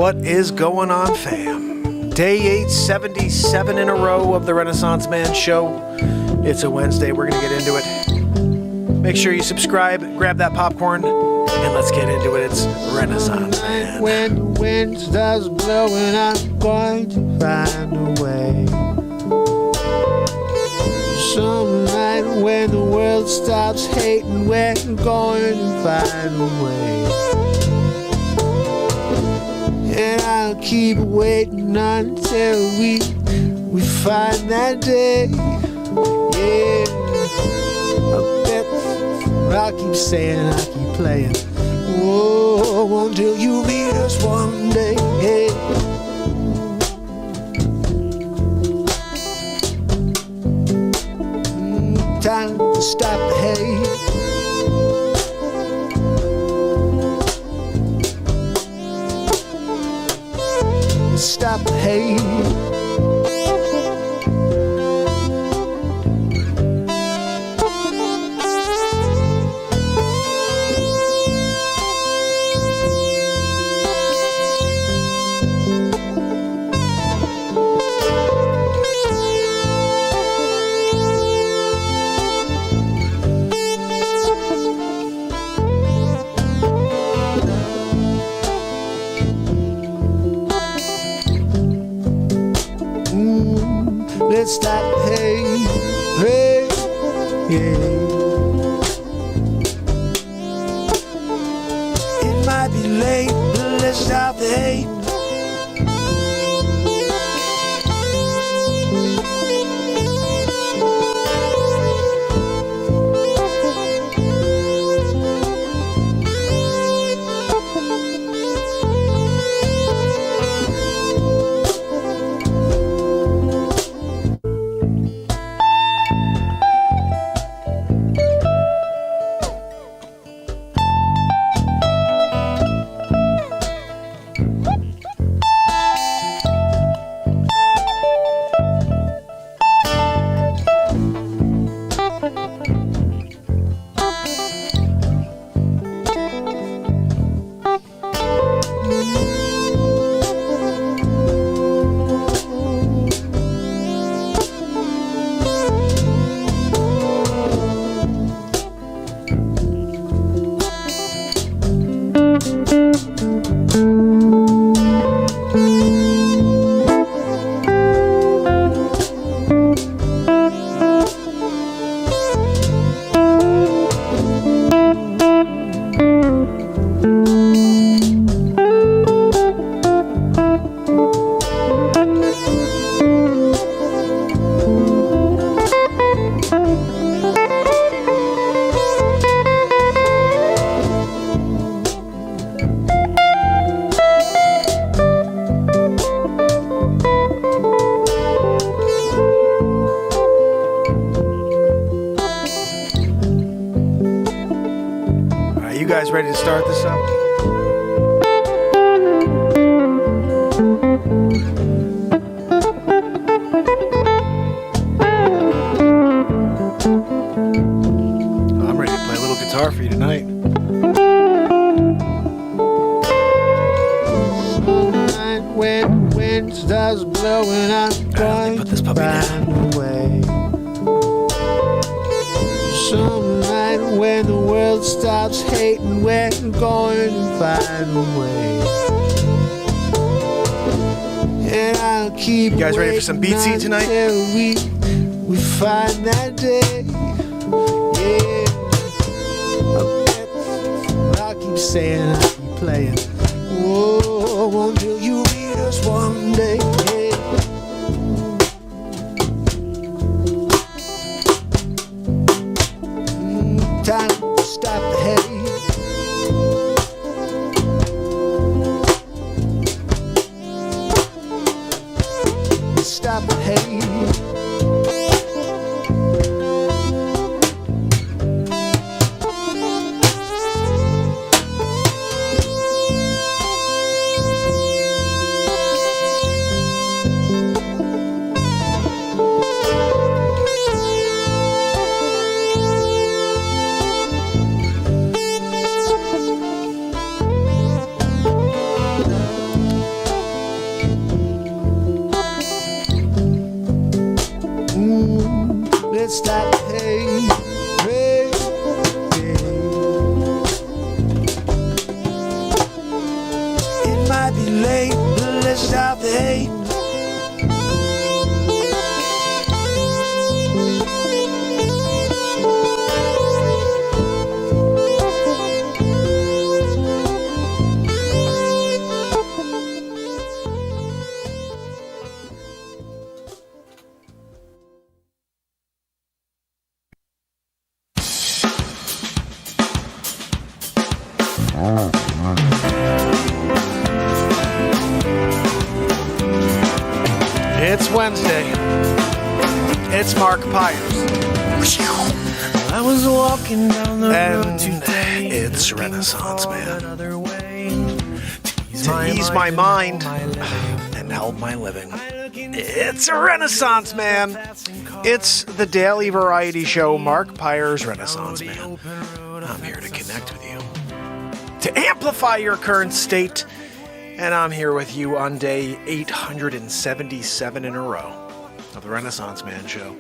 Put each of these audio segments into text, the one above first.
What is going on, fam? Day 877 in a row of the Renaissance Man Show. It's a Wednesday. We're going to get into it. Make sure you subscribe, grab that popcorn, and let's get into it. It's Renaissance Man. When the wind starts blowing, I'm going to find a way. Some night when the world stops hating, we're going to find a way. And I'll keep waiting until we find that day. Yeah, I bet I'll keep saying, I'll keep playing. Whoa, until you meet us one day. Hey. Time to stop the hate. Stop the hate. Let's stop the hate, hey, yeah. It might be late, but let's stop the hate. Ready to start this up? I'm ready to play a little guitar for you tonight. When the wind starts blowing, I'm going put this puppy to find a way. Some night when the world stops hating, we're going to find a way. And I'll keep you guys ready for some beatsy tonight? We find that day. Yeah, I bet I'll keep saying, I'll keep playing. Whoa, until you meet us one day. Time to stop the hate. Stop the hate. let's stop. Hey, hey, hey. It might be late, but let's stop the hate. It's Wednesday. It's Mark Pires. I was walking down the road And today. it's Renaissance Man. To ease my mind and help my living. It's a Renaissance Man. It's the daily variety show, Mark Pires Renaissance Man. I'm here to connect with you, to amplify your current state, and I'm here with you on day 877 in a row of the Renaissance Man show.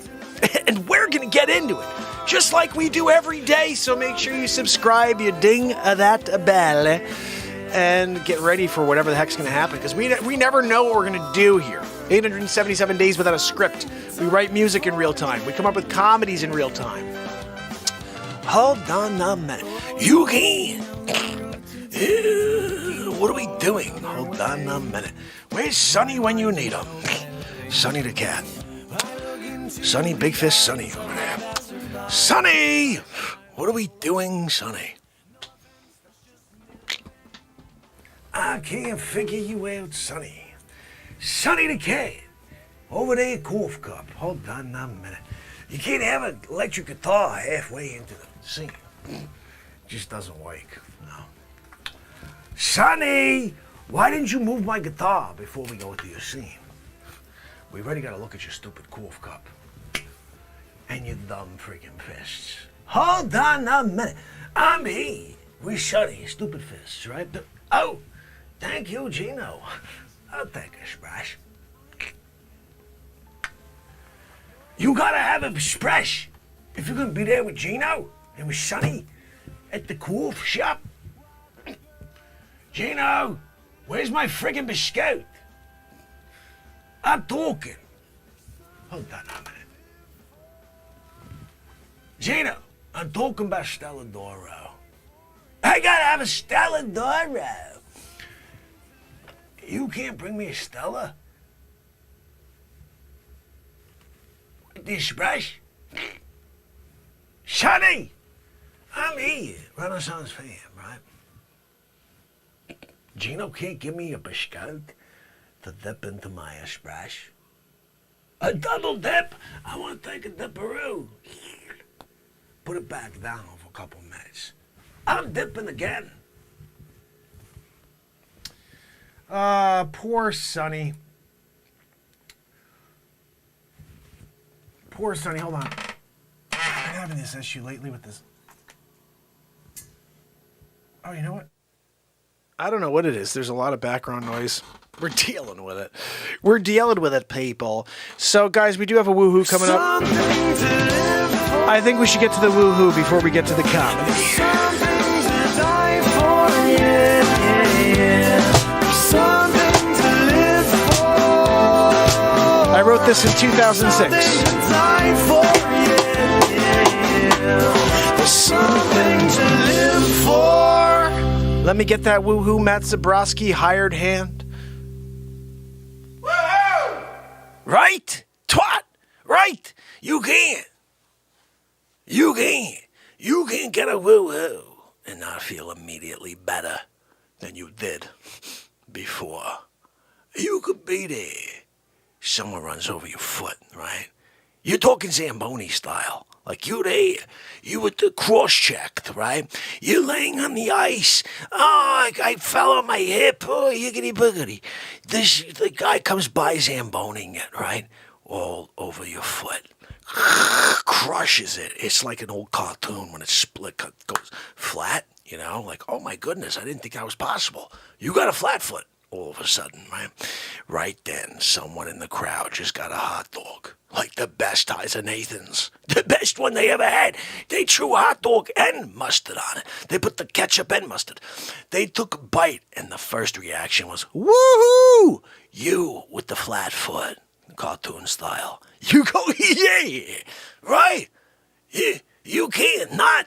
And we're going to get into it, just like we do every day, so make sure you subscribe, you ding that bell, and get ready for whatever the heck's going to happen, because we never know what we're going to do here. 877 days without a script. We write music in real time. We come up with comedies in real time. Hold on a minute. You can. What are we doing? Hold on a minute. Where's Sonny when you need him? Sonny the cat. Sonny, Big Fist Sonny over there. Sonny! What are we doing, Sonny? I can't figure you out, Sonny. Sonny the cat. Over there, cough cup. Hold on a minute. You can't have an electric guitar halfway into the scene. Just doesn't work. No. Sonny! Why didn't you move my guitar before we go into your scene? We already got to look at your stupid cough cup. And your dumb freaking fists. Hold on a minute. I'm here with Sonny, stupid fists, right? Oh, thank you, Gino. I'll take a splash. You gotta have a splash if you're gonna be there with Gino and with Sonny at the cough shop. Gino, where's my friggin' biscuit? I'm talking. Hold on a minute. Gino, I'm talking about Stella Doro. I gotta have a Stella Doro. You can't bring me a Stella? This brush? Sonny! I'm here, Renaissance fan, right? Gino can't give me a biscuit to dip into my splash. A double dip? I want to take a dipperoo. Put it back down for a couple minutes. I'm dipping again. Poor Sonny. Poor Sonny, hold on. I've been having this issue lately with this. Oh, you know what? I don't know what it is. There's a lot of background noise. We're dealing with it. We're dealing with it, people. So, guys, we do have a woohoo coming up. I think we should get to the woohoo before we get to the comedy. I wrote this in 2006. Let me get that woohoo Matt Zabrowski hired hand. Woohoo! Right? Twat! Right? You can. You can get a woohoo and not feel immediately better than you did before. You could be there. Someone runs over your foot, right? You're talking Zamboni style. Like you there. You were cross-checked, right? You're laying on the ice. Oh, I fell on my hip. Oh, yiggity-boogity. The guy comes by Zamboning it, right? All over your foot. Crushes it. It's like an old cartoon when it's split, goes flat, you know? Like, oh my goodness, I didn't think that was possible. You got a flat foot all of a sudden, right? Right then, someone in the crowd just got a hot dog. like the best ties of Nathan's. The best one they ever had. They threw hot dog and mustard on it. They put the ketchup and mustard. They took a bite, and the first reaction was, woohoo! You with the flat foot, cartoon style. You go, yeah, right? You can't not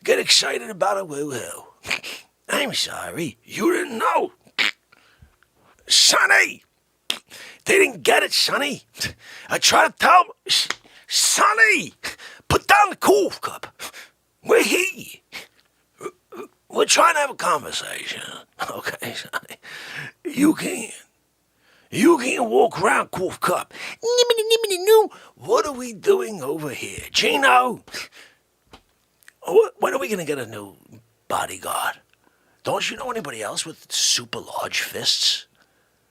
get excited about a woohoo. I'm sorry, you didn't know. Sonny! They didn't get it, Sonny. I tried to tell them, Sonny, put down the cough cup. We're here. We're trying to have a conversation. Okay, Sonny. You can't walk around cough cup. What are we doing over here? Gino, when are we going to get a new bodyguard? Don't you know anybody else with super large fists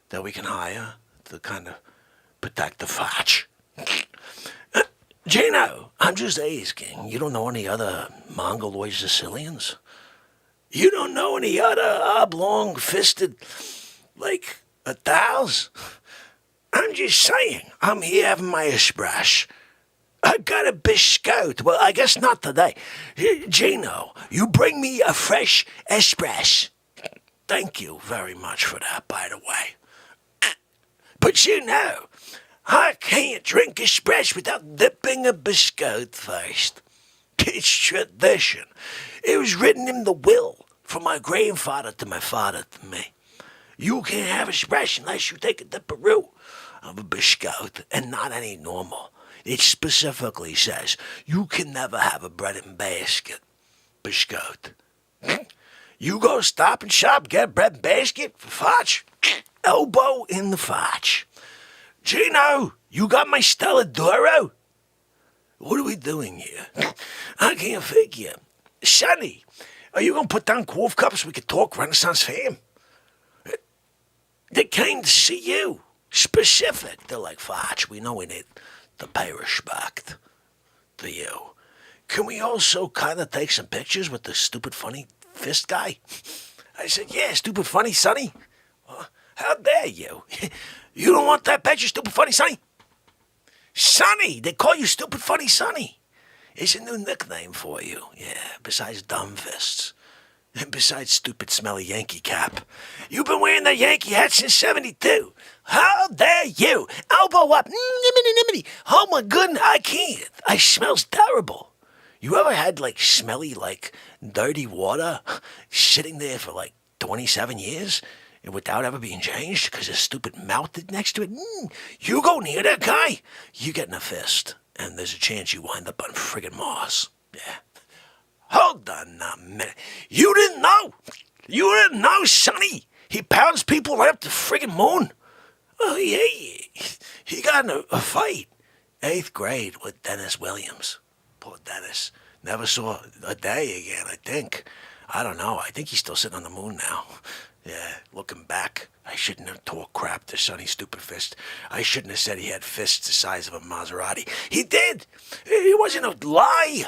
that we can hire to kind of protect the Facce? Gino, I'm just asking. You don't know any other Mongoloid Sicilians? You don't know any other oblong-fisted, like, Itals? I'm just saying. I'm here having my espresso. I got a biscotti. Well, I guess not today. Gino, you bring me a fresh espresso. Thank you very much for that, by the way. But you know, I can't drink espresso without dipping a biscotti first. It's tradition. It was written in the will from my grandfather to my father to me. You can't have espresso unless you take a dipperoo of a biscotti, and not any normal. It specifically says you can never have a bread and basket biscotti. You go Stop and Shop, get a bread and basket for Facce. Elbow in the Facce. Gino, you got my Stella Doro? What are we doing here? I can't figure. Sonny, are you going to put down cough cups so we can talk Renaissance fam? They came to see you. Specific. They're like, Facce, we know we need to pay respect to you. Can we also kind of take some pictures with the stupid funny fist guy? I said, yeah, stupid funny Sonny. How dare you? You don't want that picture, stupid funny Sonny? Sonny! They call you stupid funny Sonny. It's a new nickname for you. Yeah, besides dumb fists. And besides stupid smelly Yankee cap. You've been wearing that Yankee hat since 72. How dare you? Elbow up. Nimity. Oh my goodness, I can't. I smells terrible. You ever had like smelly, like dirty water sitting there for like 27 years? Without ever being changed because his stupid mouth is next to it. You go near that guy, you get in a fist. And there's a chance you wind up on friggin' Mars. Yeah. Hold on a minute. You didn't know? You didn't know, Sonny? He pounds people right up the friggin' moon. Oh, yeah. He got in a fight. 8th grade with Dennis Williams. Poor Dennis. Never saw a day again, I think. I don't know. I think he's still sitting on the moon now. Yeah, looking back, I shouldn't have talked crap to Sonny's stupid fist. I shouldn't have said he had fists the size of a Maserati. He did. It wasn't a lie.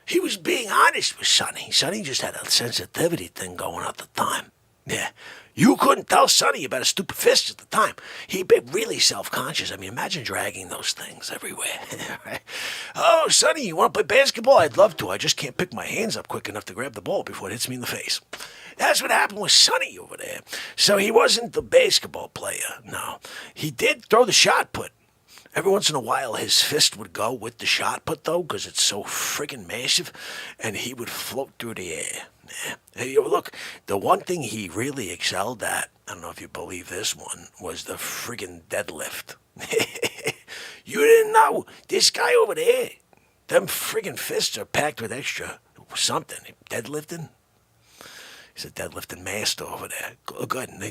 He was being honest with Sonny. Sonny just had a sensitivity thing going at the time. Yeah, you couldn't tell Sonny about his stupid fists at the time. He'd be really self-conscious. I mean, imagine dragging those things everywhere. Right? Oh, Sonny, you want to play basketball? I'd love to. I just can't pick my hands up quick enough to grab the ball before it hits me in the face. That's what happened with Sonny over there. So he wasn't the basketball player, no. He did throw the shot put. Every once in a while, his fist would go with the shot put, though, because it's so friggin' massive, and he would float through the air. Yeah. Hey, look, the one thing he really excelled at, I don't know if you believe this one, was the friggin' deadlift. You didn't know. This guy over there, them friggin' fists are packed with extra something. Deadlifting? He's a deadlifting master over there. Good. And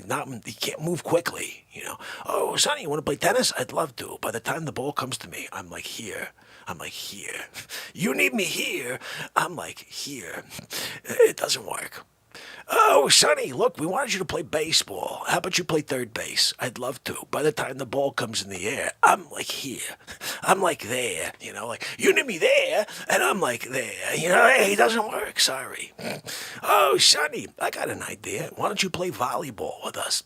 he can't move quickly, you know. Oh, Sonny, you want to play tennis? I'd love to. By the time the ball comes to me, I'm like here. I'm like here. You need me here. I'm like here. It doesn't work. Oh, Sonny, look, we wanted you to play baseball. How about you play third base? I'd love to. By the time the ball comes in the air, I'm like here. I'm like there, like you need me there, and I'm like there, hey, it doesn't work, sorry. Oh, Sonny, I got an idea. Why don't you play volleyball with us?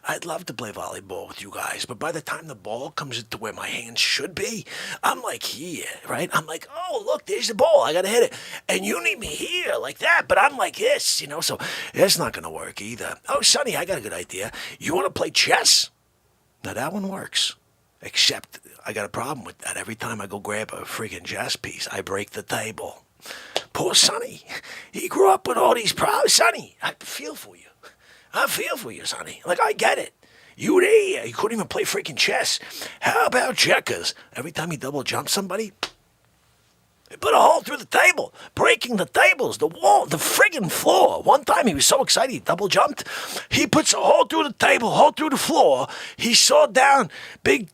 I'd love to play volleyball with you guys, but by the time the ball comes into where my hands should be, I'm like here, right? I'm like, oh, look, there's the ball, I gotta hit it. And you need me here like that, but I'm like this, so it's not gonna work either. Oh, Sonny, I got a good idea. You wanna play chess? Now that one works. Except I got a problem with that. Every time I go grab a freaking chess piece, I break the table. Poor Sonny. He grew up with all these problems. Sonny, I feel for you. I feel for you, Sonny. Like, I get it. You there. You couldn't even play freaking chess. How about checkers? Every time you double jump somebody, he put a hole through the table, breaking the tables, the wall, the friggin' floor. One time he was so excited he double jumped. He puts a hole through the table, hole through the floor. He saw down Big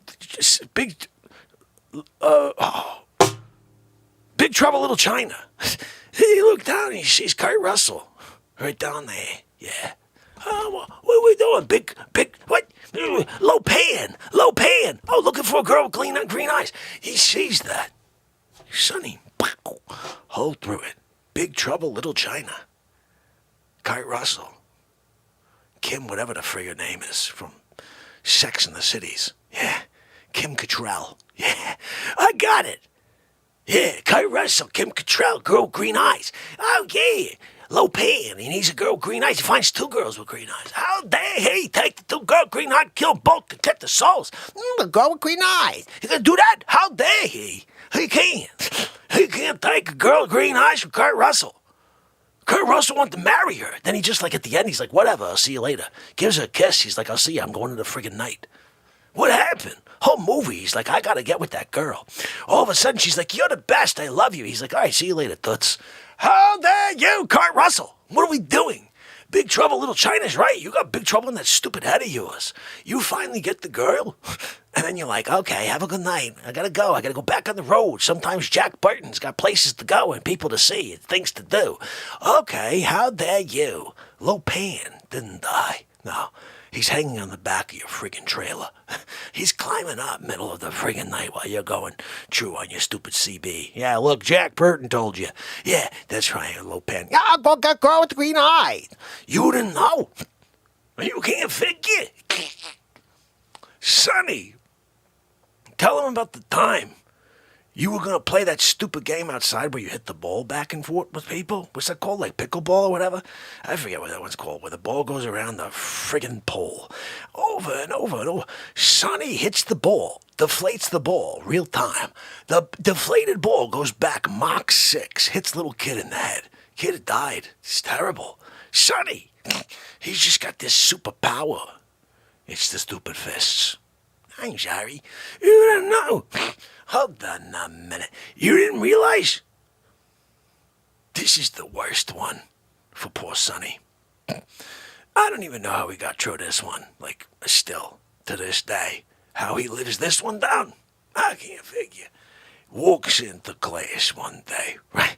Trouble Little China. He looked down and he sees Kurt Russell right down there. Yeah. What are we doing? What? Low pan. Oh, looking for a girl with green eyes. He sees that. Sonny, hole through it. Big Trouble, Little China. Kurt Russell. Kim, whatever the frig her name is, from Sex and the Cities. Yeah. Kim Cattrall. Yeah. I got it. Yeah, Kurt Russell, Kim Cattrall, girl with green eyes. Oh, yeah. Low pan. He needs a girl with green eyes. He finds two girls with green eyes. How dare he take the two girls with green eyes, kill both to get the souls? The girl with green eyes. He gonna do that? How dare he? He can't. He can't take a girl with green eyes from Kurt Russell. Kurt Russell wanted to marry her. Then he just, at the end, he's like, whatever, I'll see you later. Gives her a kiss. He's like, I'll see you. I'm going to the friggin' night. What happened? Whole movie, he's like, I gotta get with that girl. All of a sudden, she's like, you're the best. I love you. He's like, all right, see you later, toots. How dare you, Kurt Russell? What are we doing? Big Trouble, Little China's right. You got big trouble in that stupid head of yours. You finally get the girl, and then you're like, okay, have a good night. I gotta go. I gotta go back on the road. Sometimes Jack Burton's got places to go and people to see and things to do. Okay, how dare you? Low Pan didn't die. No. He's hanging on the back of your friggin' trailer. He's climbing up middle of the friggin' night while you're going true on your stupid CB. Yeah, look, Jack Burton told you. Yeah, that's right, Low Pen. Yeah, I'll go get girl with the green eye. You didn't know. You can't figure. Sonny, tell him about the time you were going to play that stupid game outside where you hit the ball back and forth with people. What's that called? Like pickleball or whatever? I forget what that one's called, where the ball goes around the friggin' pole. Over and over and over. Sonny hits the ball, deflates the ball, real time. The deflated ball goes back Mach 6, hits little kid in the head. Kid had died. It's terrible. Sonny, he's just got this superpower. It's the stupid fists. I'm sorry. You didn't know. Hold on a minute. You didn't realize? This is the worst one for poor Sonny. I don't even know how he got through this one. Still, to this day. How he lives this one down, I can't figure. Walks into class one day, right?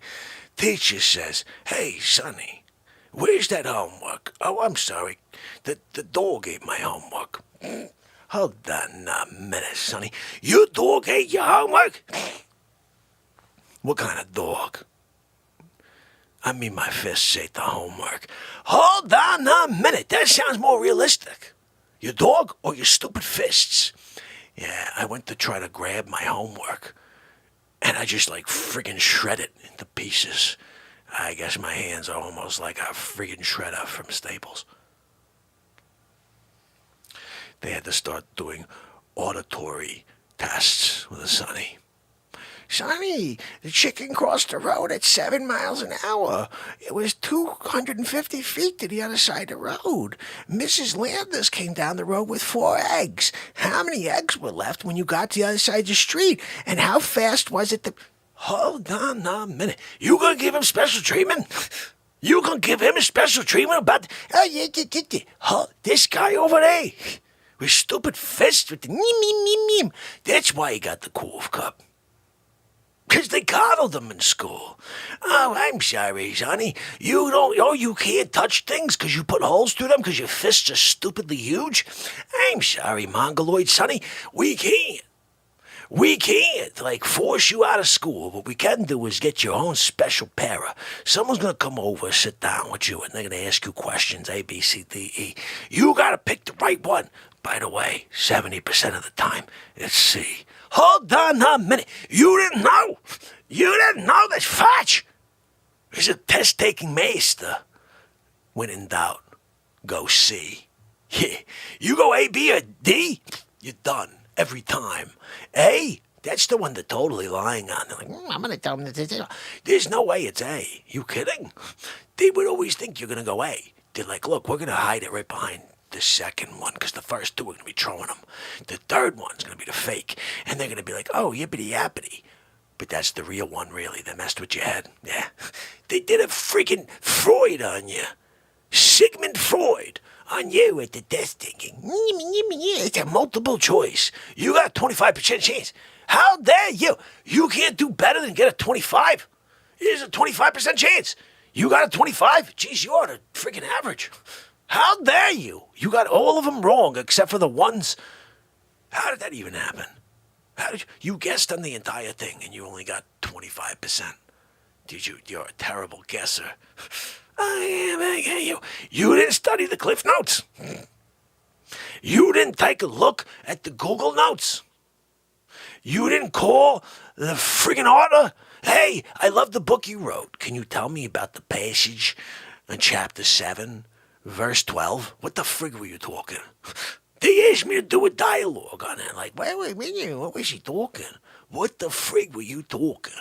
Teacher says, hey, Sonny, where's that homework? Oh, I'm sorry. The dog ate my homework. Hold on a minute, Sonny. Your dog ate your homework? What kind of dog? I mean, my fists ate the homework. Hold on a minute. That sounds more realistic. Your dog or your stupid fists? Yeah, I went to try to grab my homework, and I just friggin' shred it into pieces. I guess my hands are almost like a friggin' shredder from Staples. They had to start doing auditory tests with Sonny. Sonny, the chicken crossed the road at 7 miles an hour. It was 250 feet to the other side of the road. Mrs. Landers came down the road with 4 eggs. How many eggs were left when you got to the other side of the street? And how fast was it to... Hold on a minute. You gonna give him special treatment? You gonna give him a special treatment about... this guy over there... with stupid fists with the neem. That's why he got the Cool Cup. 'Cause they coddled him in school. Oh, I'm sorry, Sonny. You can't touch things 'cause you put holes through them 'cause your fists are stupidly huge? I'm sorry, Mongoloid Sonny. We can't. We can't, force you out of school. What we can do is get your own special para. Someone's going to come over, sit down with you, and they're going to ask you questions, A, B, C, D, E. You got to pick the right one. By the way, 70% of the time, it's C. Hold on a minute. You didn't know? You didn't know that Facce is a test-taking master. When in doubt, go C. Yeah. You go A, B, or D, you're done. Every time. A, that's the one they're totally lying on. They're like, I'm going to tell them that. There's no way it's A. You kidding? They would always think you're going to go A. They're like, look, we're going to hide it right behind the second one because the first two are going to be trolling them. The third one's going to be the fake. And they're going to be like, oh, yippity-yappity. But that's the real one, really. They messed with your head. Yeah. They did a freaking Freud on you. Sigmund Freud. On you at the test thinking, it's a multiple choice. You got a 25% chance. How dare you? You can't do better than get a 25. Here's a 25% chance. You got a 25? Geez, you are the freaking average. How dare you? You got all of them wrong except for the ones. How did that even happen? How did you guessed on the entire thing and you only got 25%. You're a terrible guesser. You didn't study the Cliff Notes. You didn't take a look at the Google Notes. You didn't call the friggin' author. Hey, I love the book you wrote. Can you tell me about the passage in chapter 7, verse 12? What the frig were you talking? They asked me to do a dialogue on it. Like, wait, what was she talking? What the frig were you talking?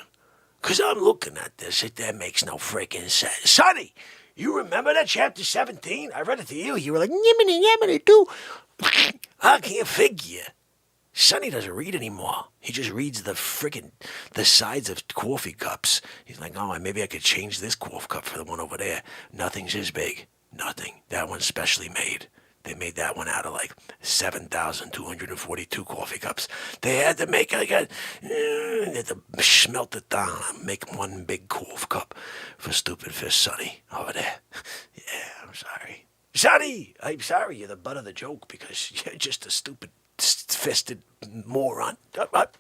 Because I'm looking at this. That makes no freaking sense. Sonny, you remember that chapter 17? I read it to you. You were like, yiminy, too. I can't figure. Sonny doesn't read anymore. He just reads the sides of coffee cups. He's like, oh, maybe I could change this coffee cup for the one over there. Nothing's as big. Nothing. That one's specially made. They made that one out of 7,242 coffee cups. They had to make they had to smelt it down and make one big coffee cup for stupid fish Sonny over there. Yeah, I'm sorry. Sonny, I'm sorry you're the butt of the joke because you're just a stupid fisted moron.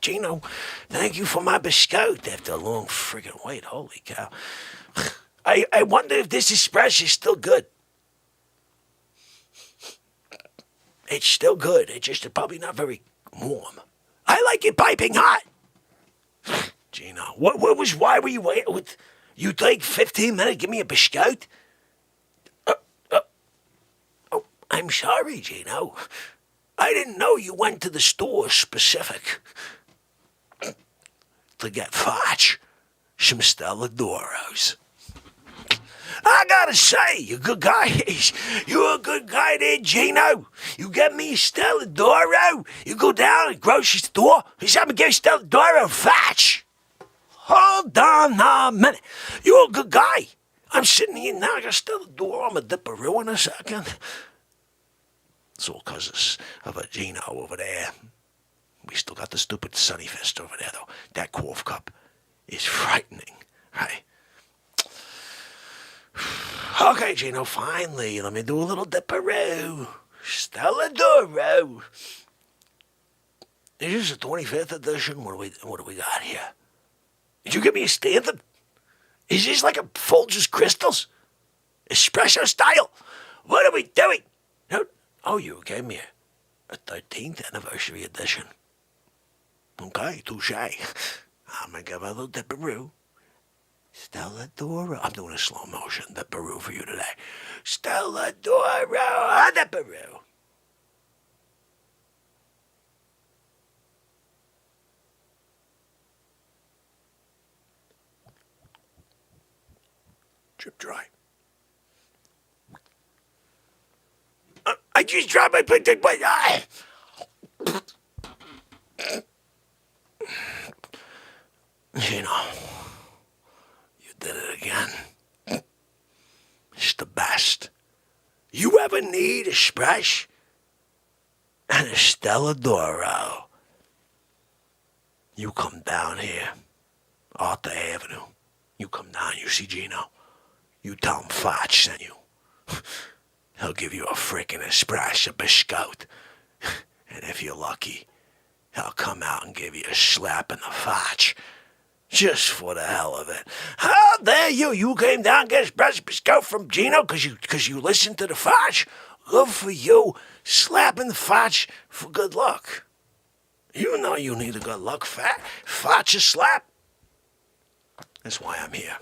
Gino, thank you for my biscuit after a long friggin' wait. Holy cow. I wonder if this espresso is still good. It's still good. It's just probably not very warm. I like it piping hot. Gino, why were you waiting? You take 15 minutes, give me a biscuit? Oh, I'm sorry, Gino. I didn't know you went to the store specific to get Facce some Stella Doros. I gotta say, you're a good guy. You're a good guy there, Gino. You get me a Stella Doro. You go down to the grocery store. You say, I'm gonna get a Stella Doro Facce. Hold on a minute. You're a good guy. I'm sitting here now. I got Stella Doro. I'm gonna dip a roux in a second. It's all because of a Gino over there. We still got the stupid Sunny Fist over there, though. That cough cup is frightening, right? Okay, Gino, finally, let me do a little dipperoo. Stella Doro. Is this a 25th edition? What do we got here? Did you give me a standard? Is this like a Folgers Crystals? Espresso style? What are we doing? No. Oh, you gave me a 13th anniversary edition. Okay, touche. I'm going to give a little dipperoo. Stella Doro. I'm doing a slow motion dipperoo for you today. Stella Doro dipperoo. Drip dry. I just dropped my picture, but you know. Did it again. It's the best. You ever need a splash? And a Stella Doro. You come down here, Arthur Avenue. You come down, you see Gino. You tell him Facce sent you. He'll give you a frickin' espresso biscuit. And if you're lucky, I'll come out and give you a slap in the fotch. Just for the hell of it. How dare you? You came down and get a special from Gino because you listened to the fotch? Good for you. Slapping the fotch for good luck. You know you need a good luck, fotch a slap. That's why I'm here.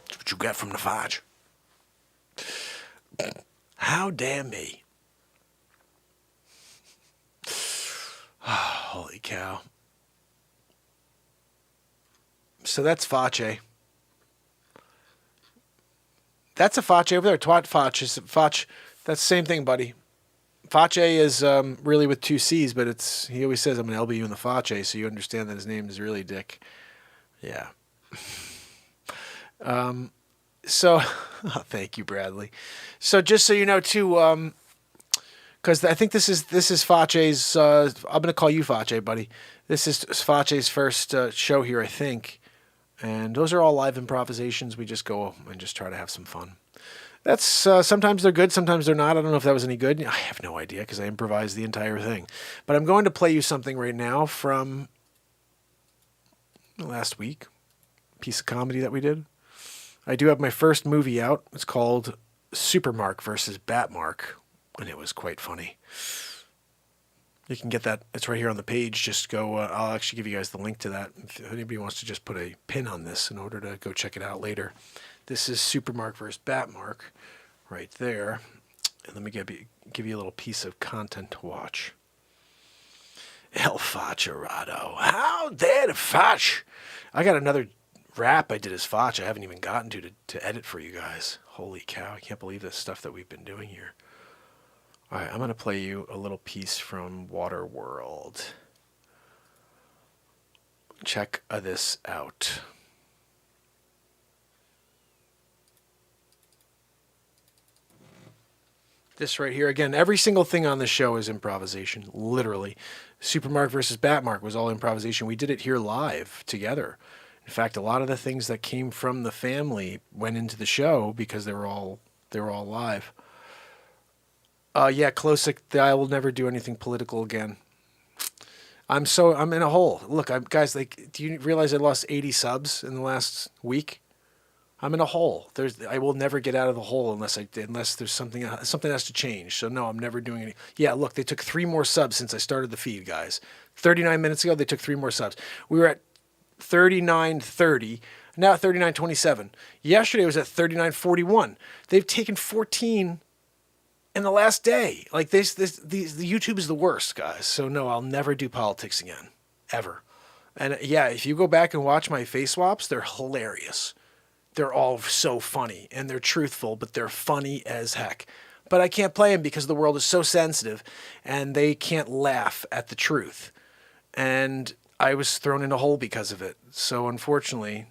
That's what you get from the fotch. How dare me? Oh, holy cow. So that's Facce. That's a Facce over there. Twat Facce. That's the same thing, buddy. Facce is really with two C's, but he always says I'm an LBU in the Facce, so you understand that his name is really Dick. Yeah. So, thank you, Bradley. So just so you know, too, because I think this is Facce's. I'm gonna call you Facce, buddy. This is Facce's first show here, I think, and those are all live improvisations. We just go and just try to have some fun. That's sometimes they're good, sometimes they're not. I don't know if that was any good. I have no idea because I improvised the entire thing. But I'm going to play you something right now from last week, piece of comedy that we did. I do have my first movie out. It's called Supermark versus Batmark, and it was quite funny. You can get that. It's right here on the page. Just go. I'll actually give you guys the link to that. If anybody wants to just put a pin on this in order to go check it out later. This is Supermark versus Batmark right there. And let me give you a little piece of content to watch. El Faccerado. How dare the Fotch? I got another rap I did as Fotch I haven't even gotten to edit for you guys. Holy cow, I can't believe the stuff that we've been doing here. All right, I'm going to play you a little piece from Waterworld. Check this out. This right here, again, every single thing on the show is improvisation, literally. Supermark versus Batmark was all improvisation. We did it here live together. In fact, a lot of the things that came from the family went into the show because they were all live. Yeah, Klosik, I will never do anything political again. I'm in a hole. Look, guys, like, do you realize I lost 80 subs in the last week? I'm in a hole. I will never get out of the hole unless there's something has to change. So no, I'm never doing any. Yeah, look, they took 3 more subs since I started the feed, guys. 39 minutes ago, they took 3 more subs. We were at 39.30, now at 39.27. Yesterday was at 39.41. They've taken 14 in the last day. Like the YouTube is the worst, guys. So no, I'll never do politics again, ever. And yeah, if you go back and watch my face swaps, they're hilarious. They're all so funny, and they're truthful, but they're funny as heck. But I can't play them because the world is so sensitive, and they can't laugh at the truth. And I was thrown in a hole because of it. So unfortunately,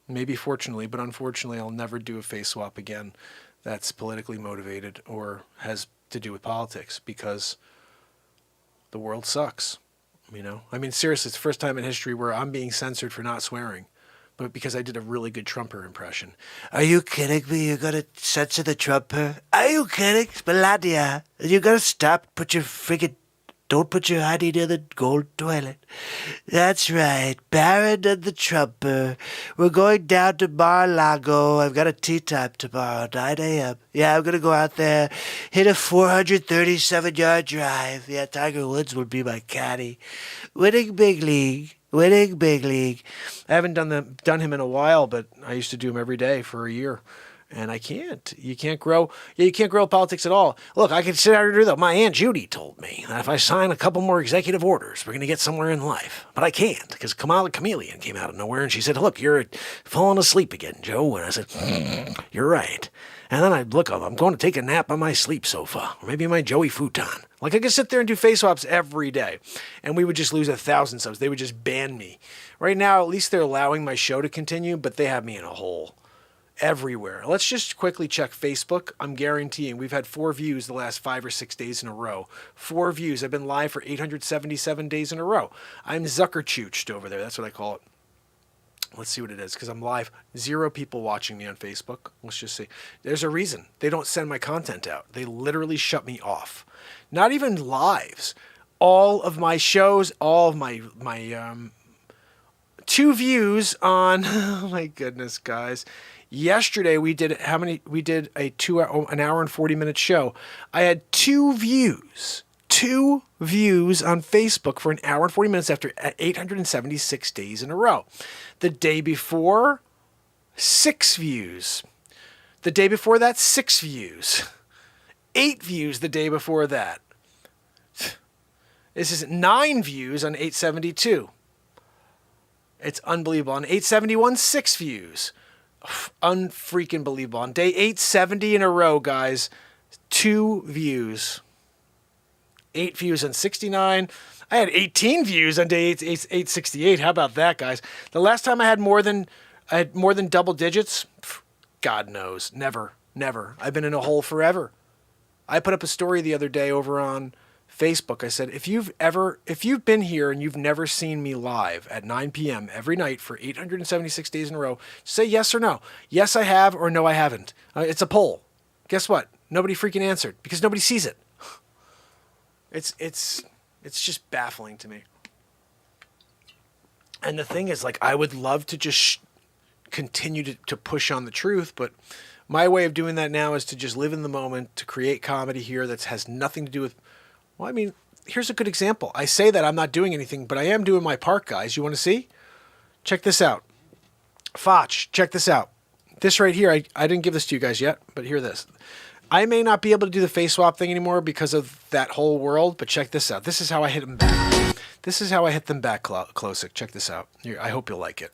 maybe fortunately, but unfortunately, I'll never do a face swap again that's politically motivated or has to do with politics because the world sucks. You know? I mean, seriously, it's the first time in history where I'm being censored for not swearing. But because I did a really good Trumper impression. Are you kidding me? You're going to censor the Trumper? Are you kidding? Melania, you got to stop. Don't put your honey near the gold toilet. That's right. Barron and the Trumper. We're going down to Mar-a-Lago. I've got a tea time tomorrow, 9 a.m. Yeah, I'm going to go out there, hit a 437-yard drive. Yeah, Tiger Woods would be my caddy. Winning big league. I haven't done him in a while, but I used to do him every day for a year. And I can't. You can't grow. Yeah, you can't grow politics at all. Look, I can sit out here and do that. My Aunt Judy told me that if I sign a couple more executive orders, we're going to get somewhere in life. But I can't because Kamala Chameleon came out of nowhere and she said, look, you're falling asleep again, Joe. And I said, you're right. And then I'm going to take a nap on my sleep sofa or maybe my Joey futon. Like I could sit there and do face swaps every day and we would just lose 1,000 subs. They would just ban me. Right now, at least they're allowing my show to continue, but they have me in a hole. Everywhere. Let's just quickly check Facebook. I'm guaranteeing we've had 4 views the last 5 or 6 days in a row. 4 views. I've been live for 877 days in a row. I'm Zuckerchooched over there. That's what I call it. Let's see what it is because I'm live. 0 people watching me on Facebook. Let's just see. There's a reason. They don't send my content out. They literally shut me off. Not even lives. all of my shows, all of my 2 views on, oh my goodness, guys. Yesterday we did a 2 hour, an hour and 40-minute show. I had 2 views. 2 views on Facebook for an hour and 40 minutes after 876 days in a row. The day before, 6 views. The day before that, 6 views. 8 views the day before that. This is 9 views on 872. It's unbelievable. On 871, 6 views. Unfreaking believable. On day 870 in a row, guys, 2 views. 8 views on 69. I had 18 views on day 868. How about that, guys? The last time I had more than double digits, God knows. Never. I've been in a hole forever. I put up a story the other day over on Facebook. I said, if you've been here and you've never seen me live at 9 p.m. every night for 876 days in a row, say yes or no. Yes, I have, or no, I haven't. It's a poll. Guess what? Nobody freaking answered because nobody sees it. It's just baffling to me. And the thing is, like, I would love to just continue to push on the truth, but my way of doing that now is to just live in the moment, to create comedy here that has nothing to do with, well, I mean, here's a good example. I say that I'm not doing anything, but I am doing my part, guys. You want to see? Check this out. Facce, check this out. This right here, I didn't give this to you guys yet, but hear this. I may not be able to do the face swap thing anymore because of that whole world, but check this out. This is how I hit them back. This is how I hit them back, Klosik. Check this out. I hope you'll like it.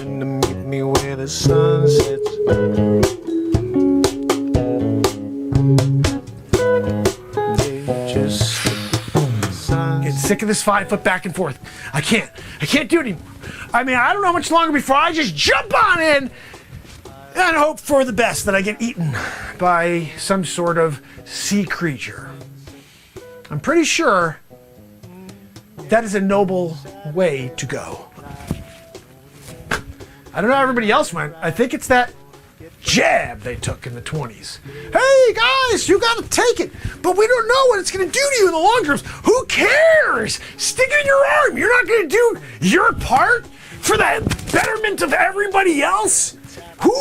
And to meet me where the sun sets. Get sick of this 5 foot back and forth. I can't do it anymore. I mean, I don't know how much longer before I just jump on in and hope for the best that I get eaten by some sort of sea creature. I'm pretty sure that is a noble way to go. I don't know how everybody else went. I think it's that jab they took in the 20s. Hey guys, you gotta take it, but we don't know what it's gonna do to you in the long term. Who cares? Stick it in your arm. You're not gonna do your part for the betterment of everybody else.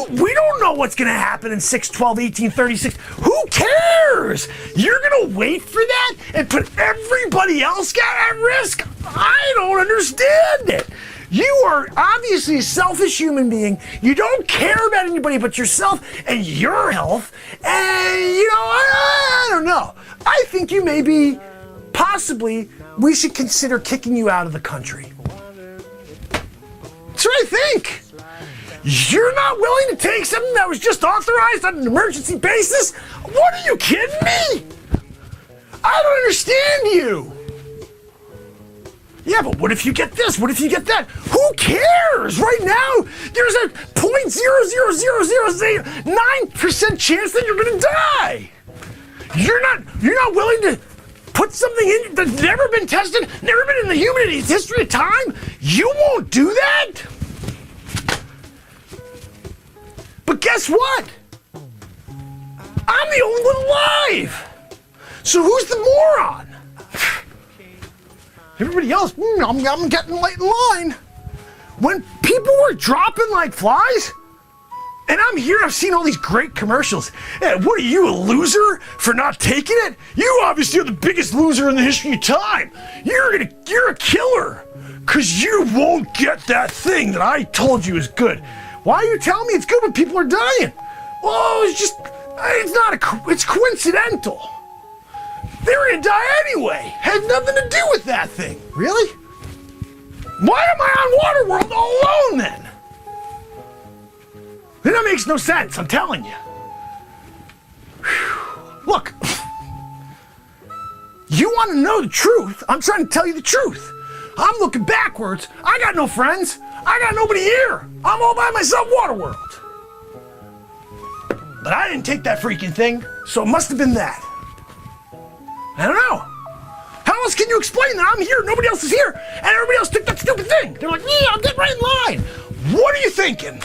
We don't know what's gonna happen in 6, 12, 18, 36. Who cares? You're gonna wait for that and put everybody else at risk? I don't understand it. You are obviously a selfish human being. You don't care about anybody but yourself and your health. And, I don't know. I think you may be, possibly, we should consider kicking you out of the country. That's what I think. You're not willing to take something that was just authorized on an emergency basis? What, are you kidding me? I don't understand you. Yeah, but what if you get this? What if you get that? Who cares? Right now, there's a 0.00009% chance that you're gonna die. You're not willing to put something in that's never been tested, never been in the human history of time? You won't do that? But guess what? I'm the only one alive. So who's the moron? Everybody else, I'm getting late in line. When people were dropping like flies, and I'm here, I've seen all these great commercials. Hey, what are you, a loser for not taking it? You obviously are the biggest loser in the history of time. You're a killer, because you won't get that thing that I told you is good. Why are you telling me it's good when people are dying? Well, it's coincidental. They were gonna die anyway. Had nothing to do with that thing. Really? Why am I on Waterworld all alone then? That makes no sense, I'm telling you. Whew. Look, you want to know the truth? I'm trying to tell you the truth. I'm looking backwards. I got no friends. I got nobody here. I'm all by myself, Waterworld. But I didn't take that freaking thing, so it must have been that. I don't know. How else can you explain that I'm here, nobody else is here, and everybody else took that stupid thing? They're like, yeah, I'll get right in line. What are you thinking?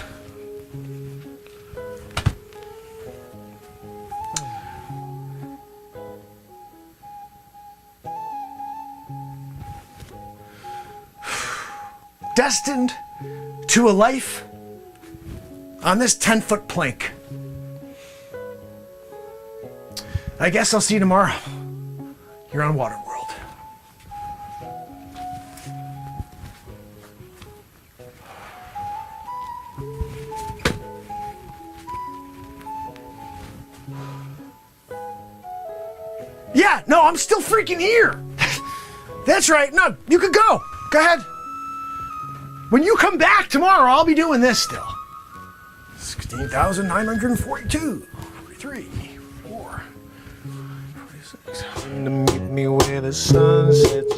destined to a life on this 10-foot plank. I guess I'll see you tomorrow. You're on Waterworld. Yeah, no, I'm still freaking here. That's right. No, you could go. Go ahead. When you come back tomorrow, I'll be doing this still. 16,942, 43, 4, 46. Meet me where the sun sets.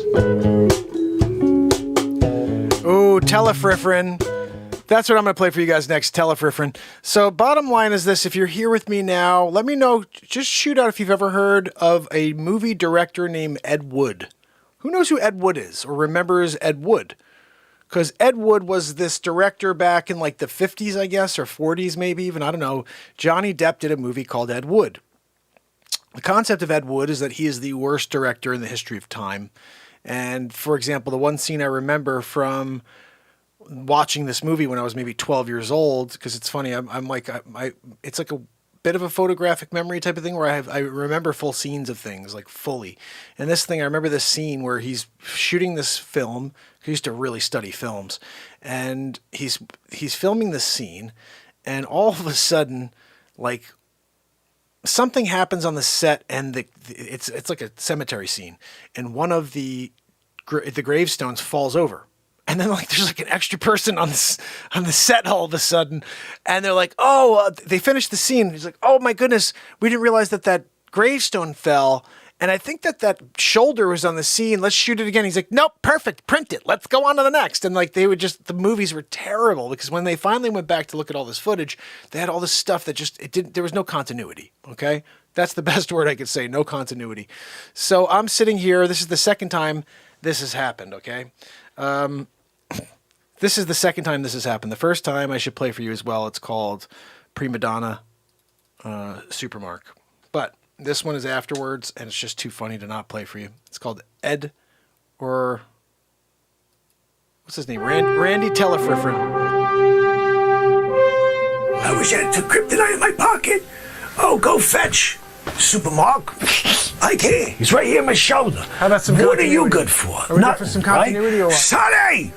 Ooh, Telefriffrin. That's what I'm going to play for you guys next, Telefriffrin. So bottom line is this. If you're here with me now, let me know. Just shoot out if you've ever heard of a movie director named Ed Wood. Who knows who Ed Wood is or remembers Ed Wood? Because Ed Wood was this director back in like the 50s, I guess, or 40s maybe even. I don't know. Johnny Depp did a movie called Ed Wood. The concept of Ed Wood is that he is the worst director in the history of time. And for example, the one scene I remember from watching this movie when I was maybe 12 years old, because it's funny, it's like a bit of a photographic memory type of thing where I remember full scenes of things, like fully. And this thing, I remember this scene where he's shooting this film. He used to really study films, and he's filming this scene, and all of a sudden, like, something happens on the set, and it's like a cemetery scene, and one of the gravestones falls over. And then like there's like an extra person on the set all of a sudden, and they're like, "Oh, they finished the scene." He's like, "Oh my goodness, we didn't realize that gravestone fell, and I think that shoulder was on the scene. Let's shoot it again." He's like, "Nope, perfect, print it. Let's go on to the next." And like the movies were terrible because when they finally went back to look at all this footage, they had all this stuff that there was no continuity. Okay, that's the best word I could say, no continuity. So I'm sitting here. This is the second time this has happened. Okay. This is the second time this has happened. The first time I should play for you as well. It's called Prima Donna Supermark. But this one is afterwards, and it's just too funny to not play for you. It's called Ed, or what's his name? Randy Telefriffrin. I wish I had some kryptonite in my pocket. Oh, go fetch Supermark. I can't. He's right here on my shoulder. How about some What continuity? are you good for? Are we good for some continuity or what? Sonny!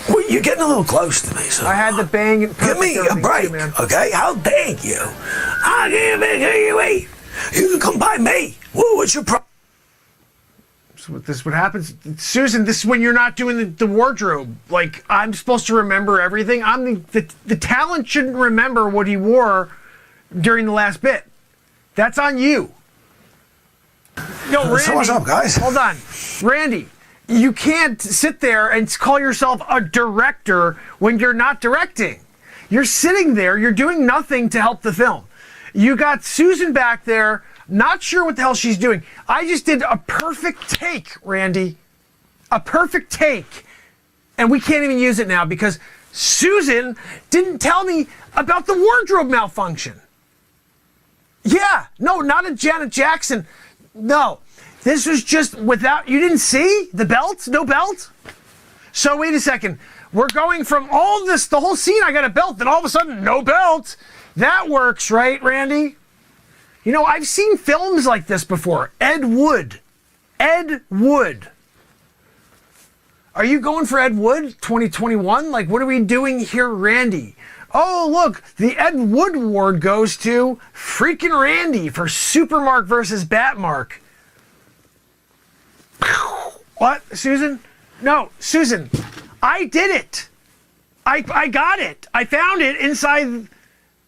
Well, you're getting a little close to me, son. I had to bang it. Give me a break, okay? How dare you? I can't make you wait. You can come by me. What's your problem? So this is what happens, Susan. This is when you're not doing the wardrobe. Like, I'm supposed to remember everything. I'm the talent shouldn't remember what he wore during the last bit. That's on you. Yo, Randy. So what's up, guys? Hold on, Randy. You can't sit there and call yourself a director when you're not directing. You're sitting there, you're doing nothing to help the film. You got Susan back there, not sure what the hell she's doing. I just did a perfect take, Randy. A perfect take. And we can't even use it now because Susan didn't tell me about the wardrobe malfunction. Yeah, no, not a Janet Jackson. No. This was just without, you didn't see the belt? No belt? So wait a second. We're going from all this, the whole scene, I got a belt, then all of a sudden, no belt. That works, right, Randy? You know, I've seen films like this before. Ed Wood. Ed Wood. Are you going for Ed Wood 2021? Like, what are we doing here, Randy? Oh, look, the Ed Wood award goes to freaking Randy for Supermark versus Batmark. What, Susan? No, Susan, I did it. I got it. I found it inside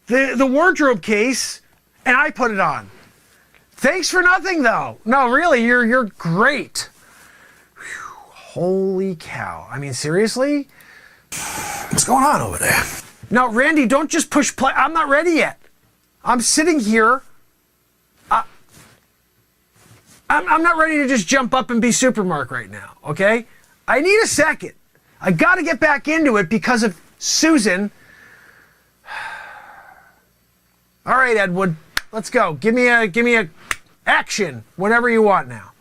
the wardrobe case, and I put it on. Thanks for nothing, though. No, really, you're great. Whew, holy cow. I mean, seriously? What's going on over there? No, Randy, don't just push play. I'm not ready yet. I'm sitting here. I'm not ready to just jump up and be Supermark right now, okay? I need a second. I got to get back into it because of Susan. All right, Ed Wood, let's go. Give me a action whenever you want now.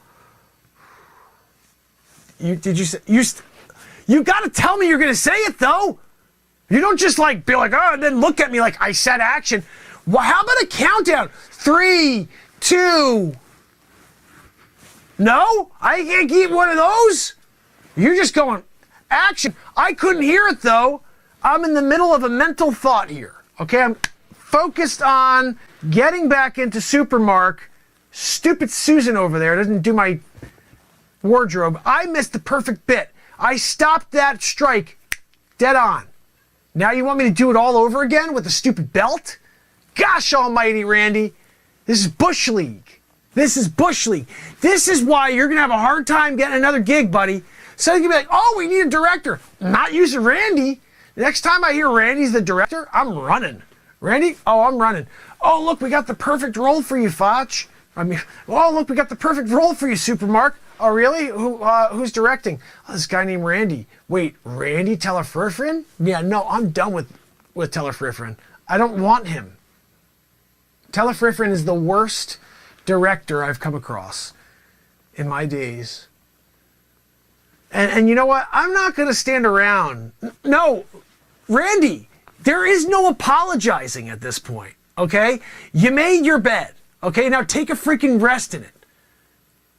You got to tell me you're going to say it, though. You don't just like be like, oh, and then look at me like I said action. Well, how about a countdown? 3, 2. No, I can't keep one of those. You're just going action. I couldn't hear it, though. I'm in the middle of a mental thought here. Okay, I'm focused on getting back into Supermark. Stupid Susan over there doesn't do my wardrobe. I missed the perfect bit. I stopped that strike dead on. Now you want me to do it all over again with a stupid belt? Gosh almighty, Randy. This is Bush League. This is Bush League. This is why you're going to have a hard time getting another gig, buddy. So you can be like, oh, we need a director. Not using Randy. Next time I hear Randy's the director, I'm running. Randy? Oh, I'm running. Oh, look, we got the perfect role for you, Facce. Oh, look, we got the perfect role for you, Supermark. Oh, really? Who's directing? Oh, this guy named Randy. Wait, Randy Telefrifrin? Yeah, no, I'm done with Telefrifrin. I don't want him. Telefrifrin is the worst director I've come across in my days. And you know what? I'm not going to stand around. No, Randy, there is no apologizing at this point, okay? You made your bed, okay? Now take a freaking rest in it.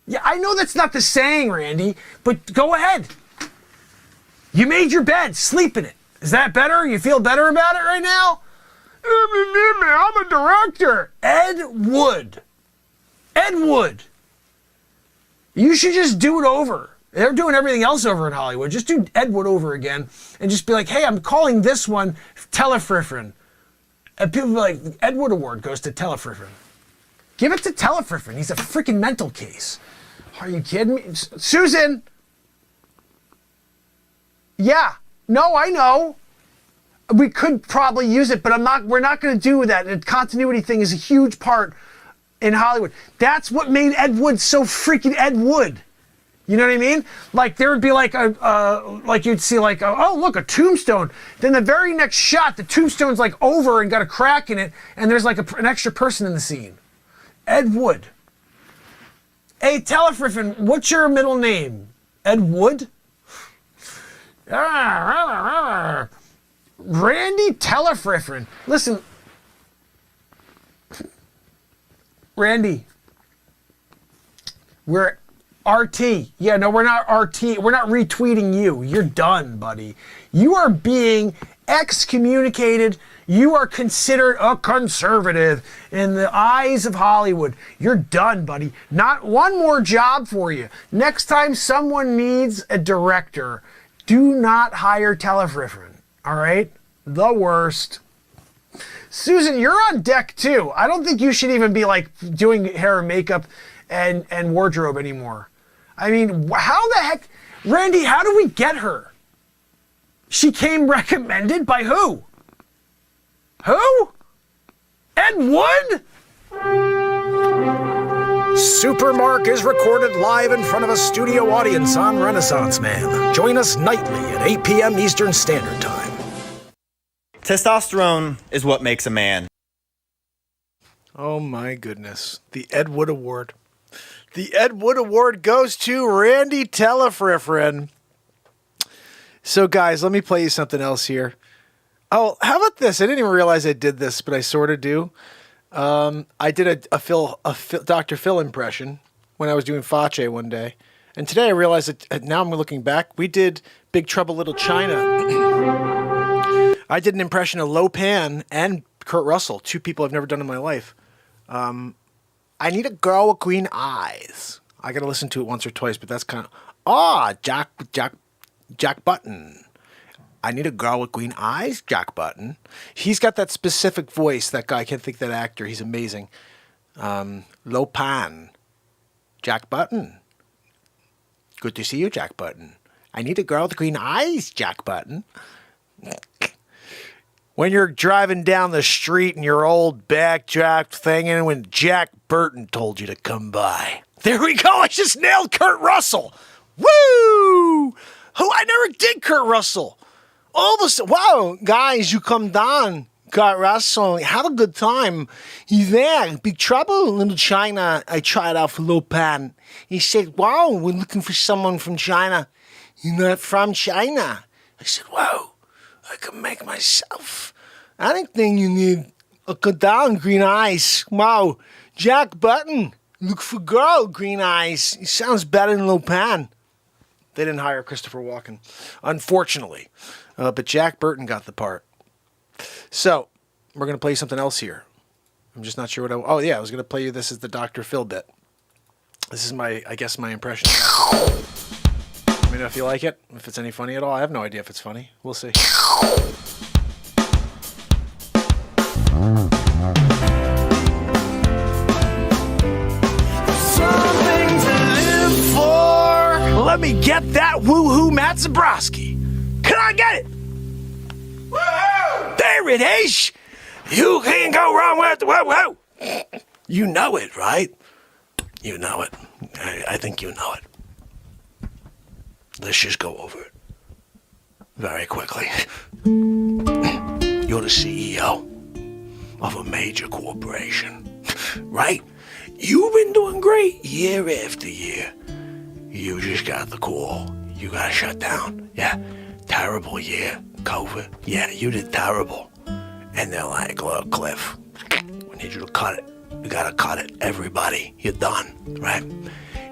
Yeah, I know that's not the saying, Randy, but go ahead. You made your bed. Sleep in it. Is that better? You feel better about it right now? I'm a director. Ed Wood. Ed Wood. You should just do it over. They're doing everything else over in Hollywood. Just do Ed Wood over again and just be like, hey, I'm calling this one Telefrifrin. And people be like, Ed Wood Award goes to Telefrifrin. Give it to Telefrifrin. He's a freaking mental case. Are you kidding me? Susan! Yeah. No, I know. We could probably use it, but we're not going to do that. The continuity thing is a huge part in Hollywood. That's what made Ed Wood so freaking Ed Wood. You know what I mean? Like there would be like like you'd see like, oh, look, a tombstone. Then the very next shot, the tombstone's like over and got a crack in it, and there's like an extra person in the scene. Ed Wood. Hey, Telefrifrin, what's your middle name? Ed Wood? Randy Telefrifrin. Listen, Randy, we're RT. Yeah, no, we're not RT. We're not retweeting you. You're done, buddy. You are being excommunicated. You are considered a conservative in the eyes of Hollywood. You're done, buddy. Not one more job for you. Next time someone needs a director, do not hire Telefrifrin. All right? The worst. Susan, you're on deck too. I don't think you should even be like doing hair and makeup and wardrobe anymore. I mean, how the heck? Randy, how do we get her? She came recommended by who? Who? Ed Wood? Supermark is recorded live in front of a studio audience on Renaissance Man. Join us nightly at 8 p.m. Eastern Standard Time. Testosterone is what makes a man. Oh my goodness. The Ed Wood Award. The Ed Wood Award goes to Randy Telefrifrin. So guys, let me play you something else here. Oh, how about this? I didn't even realize I did this, but I sort of do. I did a Dr. Phil impression when I was doing Facce one day. And today I realized that now I'm looking back, we did Big Trouble Little China. I did an impression of Lopan and Kurt Russell, two people I've never done in my life. I need a girl with green eyes. I got to listen to it once or twice, but that's kind of, Jack Button. I need a girl with green eyes, Jack Button. He's got that specific voice, that guy. I can't think that actor. He's amazing. Lopan. Jack Button. Good to see you, Jack Button. I need a girl with green eyes, Jack Button. When you're driving down the street in your old backdraft thing and when Jack Burton told you to come by. There we go. I just nailed Kurt Russell. Woo! I never did Kurt Russell. All of a sudden, wow, guys, you come down, Kurt Russell, have a good time. He's there, Big Trouble in Little China. I tried out for Lopan. He said, wow, we're looking for someone from China. You're not from China. I said, whoa, I can make myself. I don't think you need a down green eyes. Wow, Jack Button. Look for girl, green eyes. He sounds better than Lopan. They didn't hire Christopher Walken, unfortunately. But Jack Burton got the part. So, we're going to play something else here. I'm just not sure what I was going to play you. This is the Dr. Phil bit. This is my impression. Let me know if you like it, if it's any funny at all. I have no idea if it's funny. We'll see. Something to live for. Let me get that woohoo, Matt Zabrowski. Can I get it? Woohoo! There it is. You can't go wrong with the woohoo. You know it, right? You know it. I think you know it. Let's just go over it very quickly. You're the CEO of a major corporation, right? You've been doing great year after year. You just got the call. You got shut down. Yeah, terrible year. COVID. Yeah, you did terrible. And they're like, look, Cliff, we need you to cut it. You gotta cut it. Everybody, you're done, right?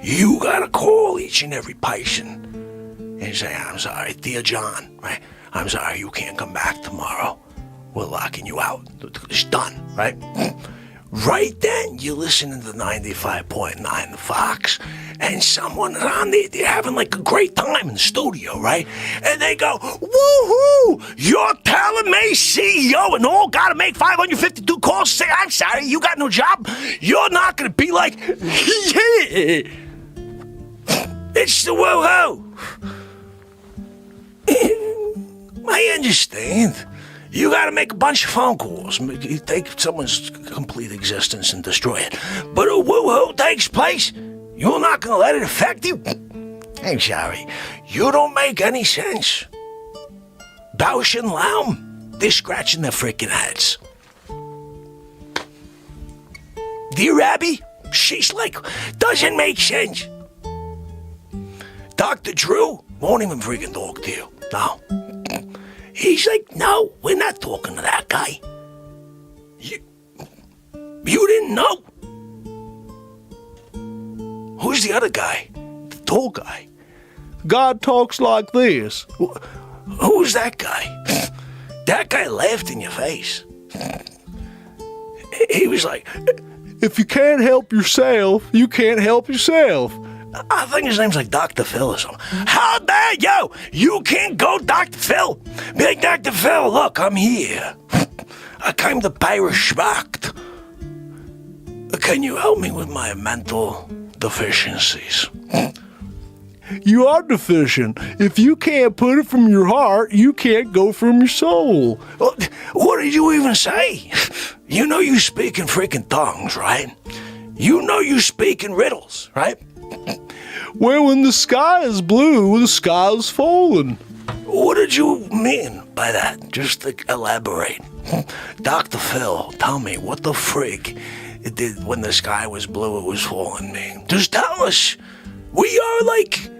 You gotta call each and every person and say, I'm sorry, dear John, right? I'm sorry, you can't come back tomorrow. We're locking you out. It's done, right? Right then, you're listening to 95.9 Fox, and someone is on there, they're having like a great time in the studio, right? And they go, woohoo! You're telling me, CEO, and all gotta make 552 calls, say, I'm sorry, you got no job? You're not gonna be like, yeah! It's the woohoo! I understand. You gotta make a bunch of phone calls. You take someone's complete existence and destroy it. But a woohoo takes place. You're not gonna let it affect you? I'm sorry. You don't make any sense. Bausch and Lomb, they're scratching their freaking heads. Dear Abby, she's like, doesn't make sense. Dr. Drew won't even freaking talk to you. No. He's like, no, we're not talking to that guy. You didn't know. Who's the other guy? The tall guy. God talks like this. Who's that guy? That guy laughed in your face. He was like, if you can't help yourself, you can't help yourself. I think his name's like Dr. Phil or something. How dare you? You can't go Dr. Phil. Be like, Dr. Phil, look, I'm here. I came to pay respect. Can you help me with my mental deficiencies? You are deficient. If you can't put it from your heart, you can't go from your soul. What did you even say? You know you speak in freaking tongues, right? You know you speak in riddles, right? Well, when the sky is blue, the sky is falling. What did you mean by that? Just to elaborate. Dr. Phil, tell me, what the frig did when the sky was blue, it was falling mean? Just tell us. We are like,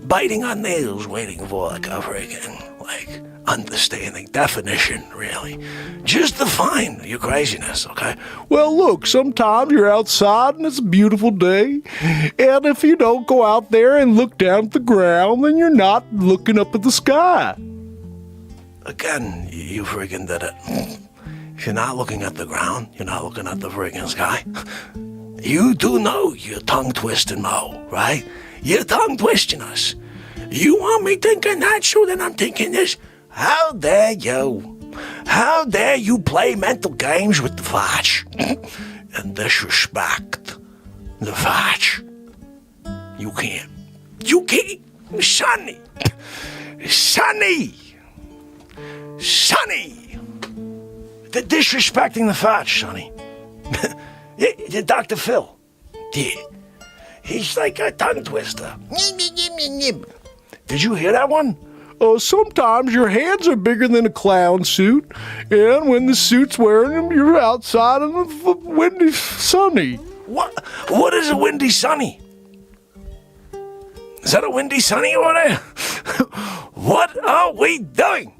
biting our nails waiting for like a friggin', like, understanding definition, really. Just define your craziness, okay? Well, look, sometimes you're outside and it's a beautiful day, and if you don't go out there and look down at the ground, then you're not looking up at the sky. Again, you friggin' did it. If you're not looking at the ground, you're not looking at the friggin' sky. You do know you're tongue-twisting, Mo, right? You're tongue-twisting us. You want me thinking that, so then I'm thinking this. How dare you? How dare you play mental games with the Facce and disrespect the Facce? You can't. You can't. Sonny. They're disrespecting the Facce, Sonny. Dr. Phil. Yeah. He's like a tongue twister. Did you hear that one? Sometimes your hands are bigger than a clown suit, and when the suit's wearing them, you're outside in the windy sunny. What is a windy sunny? Is that a Windy Sunny over there? What are we doing?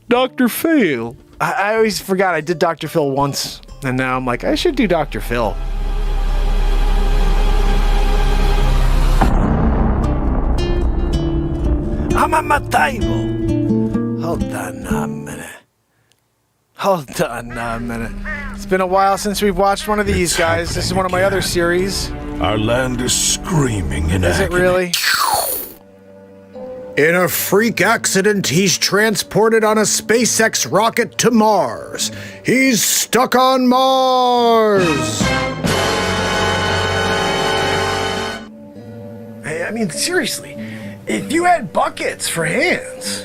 Dr. Phil. I always forgot I did Dr. Phil once, and now I'm like, I should do Dr. Phil. I'm at my table. Hold on a minute. It's been a while since we've watched one of these, guys. This is one of my other series. Our land is screaming in Is it agony. really? In a freak accident, he's transported on a SpaceX rocket to Mars. He's stuck on Mars. Hey, I mean, seriously, if you had buckets for hands,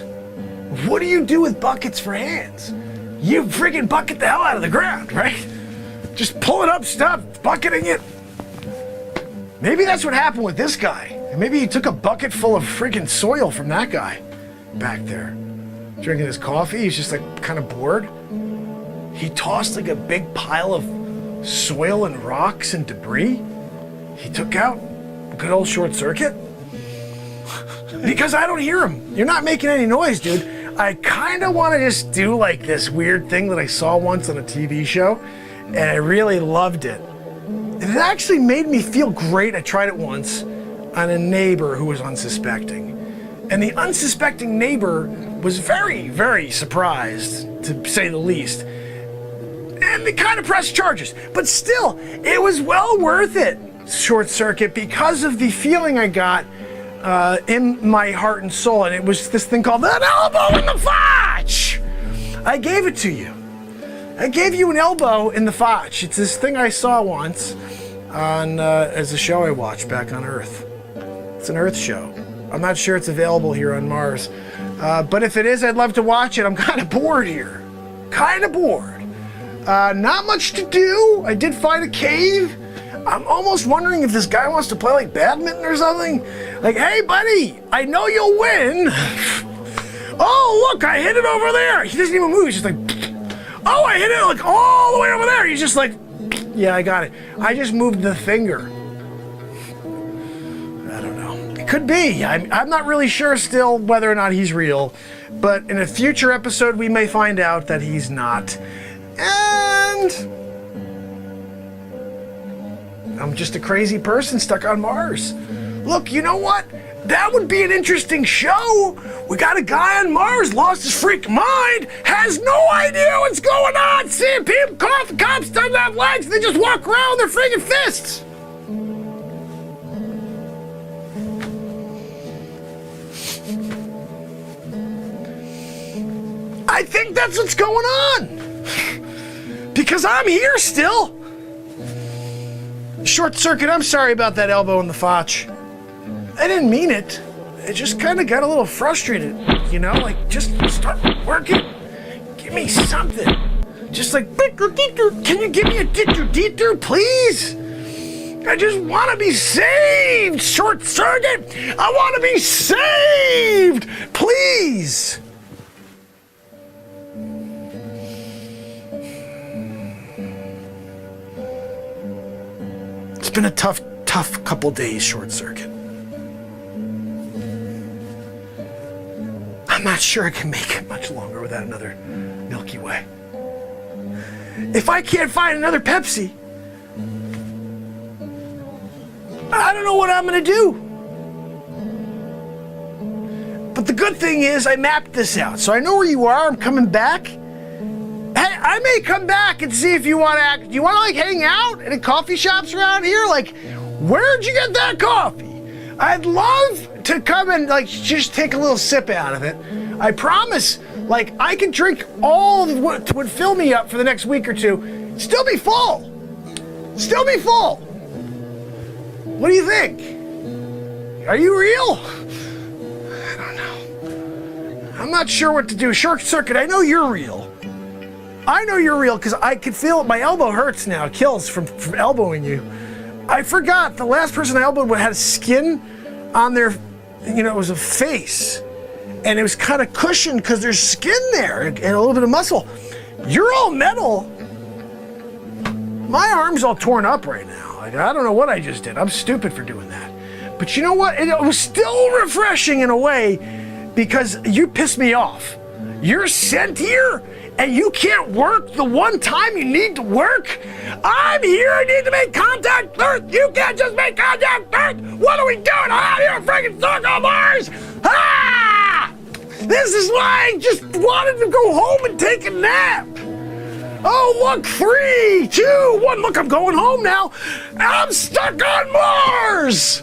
what do you do with buckets for hands? You freaking bucket the hell out of the ground, right? Just pulling up stuff, bucketing it. Maybe that's what happened with this guy. Maybe he took a bucket full of freaking soil from that guy back there. Drinking his coffee, he's just like kind of bored. He tossed like a big pile of soil and rocks and debris. He took out a good old short circuit. Because I don't hear him. You're not making any noise, dude. I kind of want to just do like this weird thing that I saw once on a TV show, and I really loved it. And it actually made me feel great. I tried it once on a neighbor who was unsuspecting. And the unsuspecting neighbor was very, very surprised, to say the least. And they kind of pressed charges. But still, it was well worth it, short circuit, because of the feeling I got in my heart and soul. And it was this thing called an elbow in the fotch. I gave it to you. I gave you an elbow in the fotch. It's this thing I saw once on as a show I watched back on Earth. It's an Earth show. I'm not sure it's available here on Mars. But if it is, I'd love to watch it. I'm kind of bored here. Kind of bored. Not much to do. I did find a cave. I'm almost wondering if this guy wants to play like badminton or something. Like, hey, buddy, I know you'll win. Oh, look, I hit it over there. He doesn't even move. He's just like, oh, I hit it like all the way over there. He's just like, yeah, I got it. I just moved the finger. I don't know. It could be. I'm not really sure still whether or not he's real. But in a future episode, we may find out that he's not. And I'm just a crazy person stuck on Mars. Look, you know what? That would be an interesting show. We got a guy on Mars, lost his freaking mind, has no idea what's going on. Seeing people, cops don't have legs, they just walk around with their freaking fists. I think that's what's going on. Because I'm here still. Short circuit, I'm sorry about that elbow in the fotch. I didn't mean it. It just kind of got a little frustrated, you know? Like, just start working. Give me something. Just like, can you give me a ditcher, please? I just want to be saved, short circuit. I want to be saved, please. It's been a tough couple days, short circuit. I'm not sure I can make it much longer without another Milky Way. If I can't find another Pepsi, I don't know what I'm gonna do. But the good thing is I mapped this out, so I know where you are. I'm coming back. Hey, I may come back and see if you want to act. Do you want to like hang out at coffee shops around here? Like, where'd you get that coffee? I'd love to come and like just take a little sip out of it. I promise, like I could drink all of what would fill me up for the next week or two. Still be full. Still be full. What do you think? Are you real? I don't know. I'm not sure what to do. Short circuit, I know you're real. I know you're real because I can feel it. My elbow hurts now. It kills from elbowing you. I forgot the last person I elbowed had skin on their, you know, it was a face. And it was kind of cushioned because there's skin there and a little bit of muscle. You're all metal. My arm's all torn up right now. I don't know what I just did. I'm stupid for doing that. But you know what? It was still refreshing in a way because you pissed me off. You're sent here and you can't work the one time you need to work? I'm here, I need to make contact Earth. You can't just make contact Earth. What are we doing? I'm out here freaking stuck on Mars. Ah! This is why I just wanted to go home and take a nap. Oh, look, 3, 2, 1. Look, I'm going home now. I'm stuck on Mars.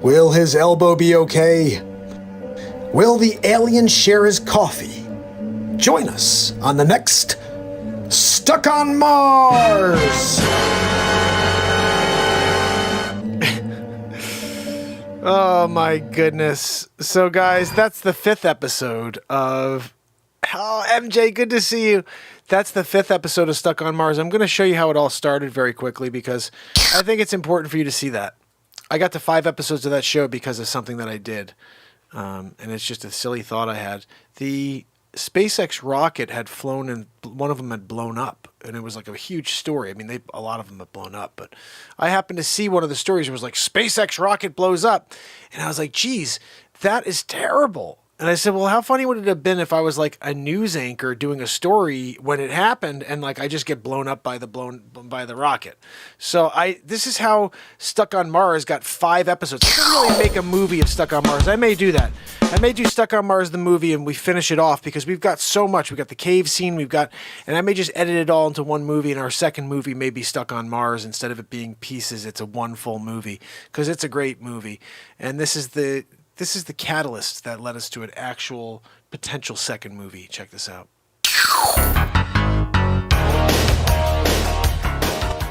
Will his elbow be okay? Will the alien share his coffee? Join us on the next Stuck on Mars! Oh my goodness. So guys, that's the 5th episode of... Oh, MJ, good to see you. That's the 5th episode of Stuck on Mars. I'm going to show you how it all started very quickly because I think it's important for you to see that. I got to 5 episodes of that show because of something that I did. And it's just a silly thought I had. The SpaceX rocket had flown and one of them had blown up. And it was like a huge story. I mean, a lot of them have blown up. But I happened to see one of the stories. It was like, SpaceX rocket blows up. And I was like, geez, that is terrible. And I said, well, how funny would it have been if I was like a news anchor doing a story when it happened and like I just get blown up by the rocket. So this is how Stuck on Mars got 5 episodes. I could really make a movie of Stuck on Mars. I may do that. I may do Stuck on Mars the movie and we finish it off because we've got so much. We've got the cave scene, and I may just edit it all into one movie, and our second movie may be Stuck on Mars. Instead of it being pieces, it's a one full movie because it's a great movie. And this is the catalyst that led us to an actual potential second movie. Check this out.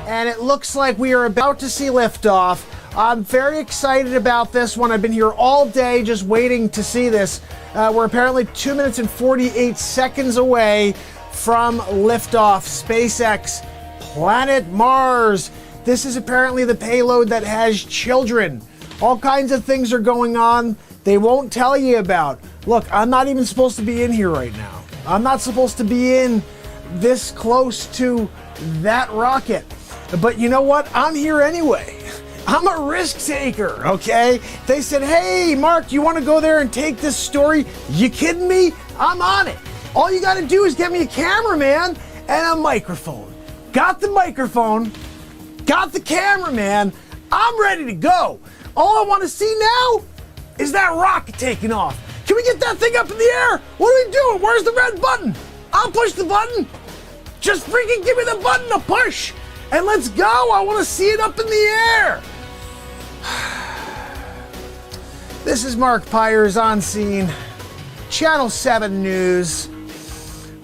And it looks like we are about to see liftoff. I'm very excited about this one. I've been here all day just waiting to see this. We're apparently 2 minutes and 48 seconds away from liftoff. SpaceX, planet Mars. This is apparently the payload that has children. All kinds of things are going on they won't tell you about. Look, I'm not even supposed to be in here right now. I'm not supposed to be in this close to that rocket. But you know what? I'm here anyway. I'm a risk taker, okay? They said, hey, Mark, you want to go there and take this story? You kidding me? I'm on it. All you got to do is get me a cameraman and a microphone. Got the microphone, got the cameraman. I'm ready to go. All I want to see now is that rocket taking off. Can we get that thing up in the air? What are we doing? Where's the red button? I'll push the button. Just freaking give me the button to push. And let's go. I want to see it up in the air. This is Mark Pires on scene. Channel 7 News.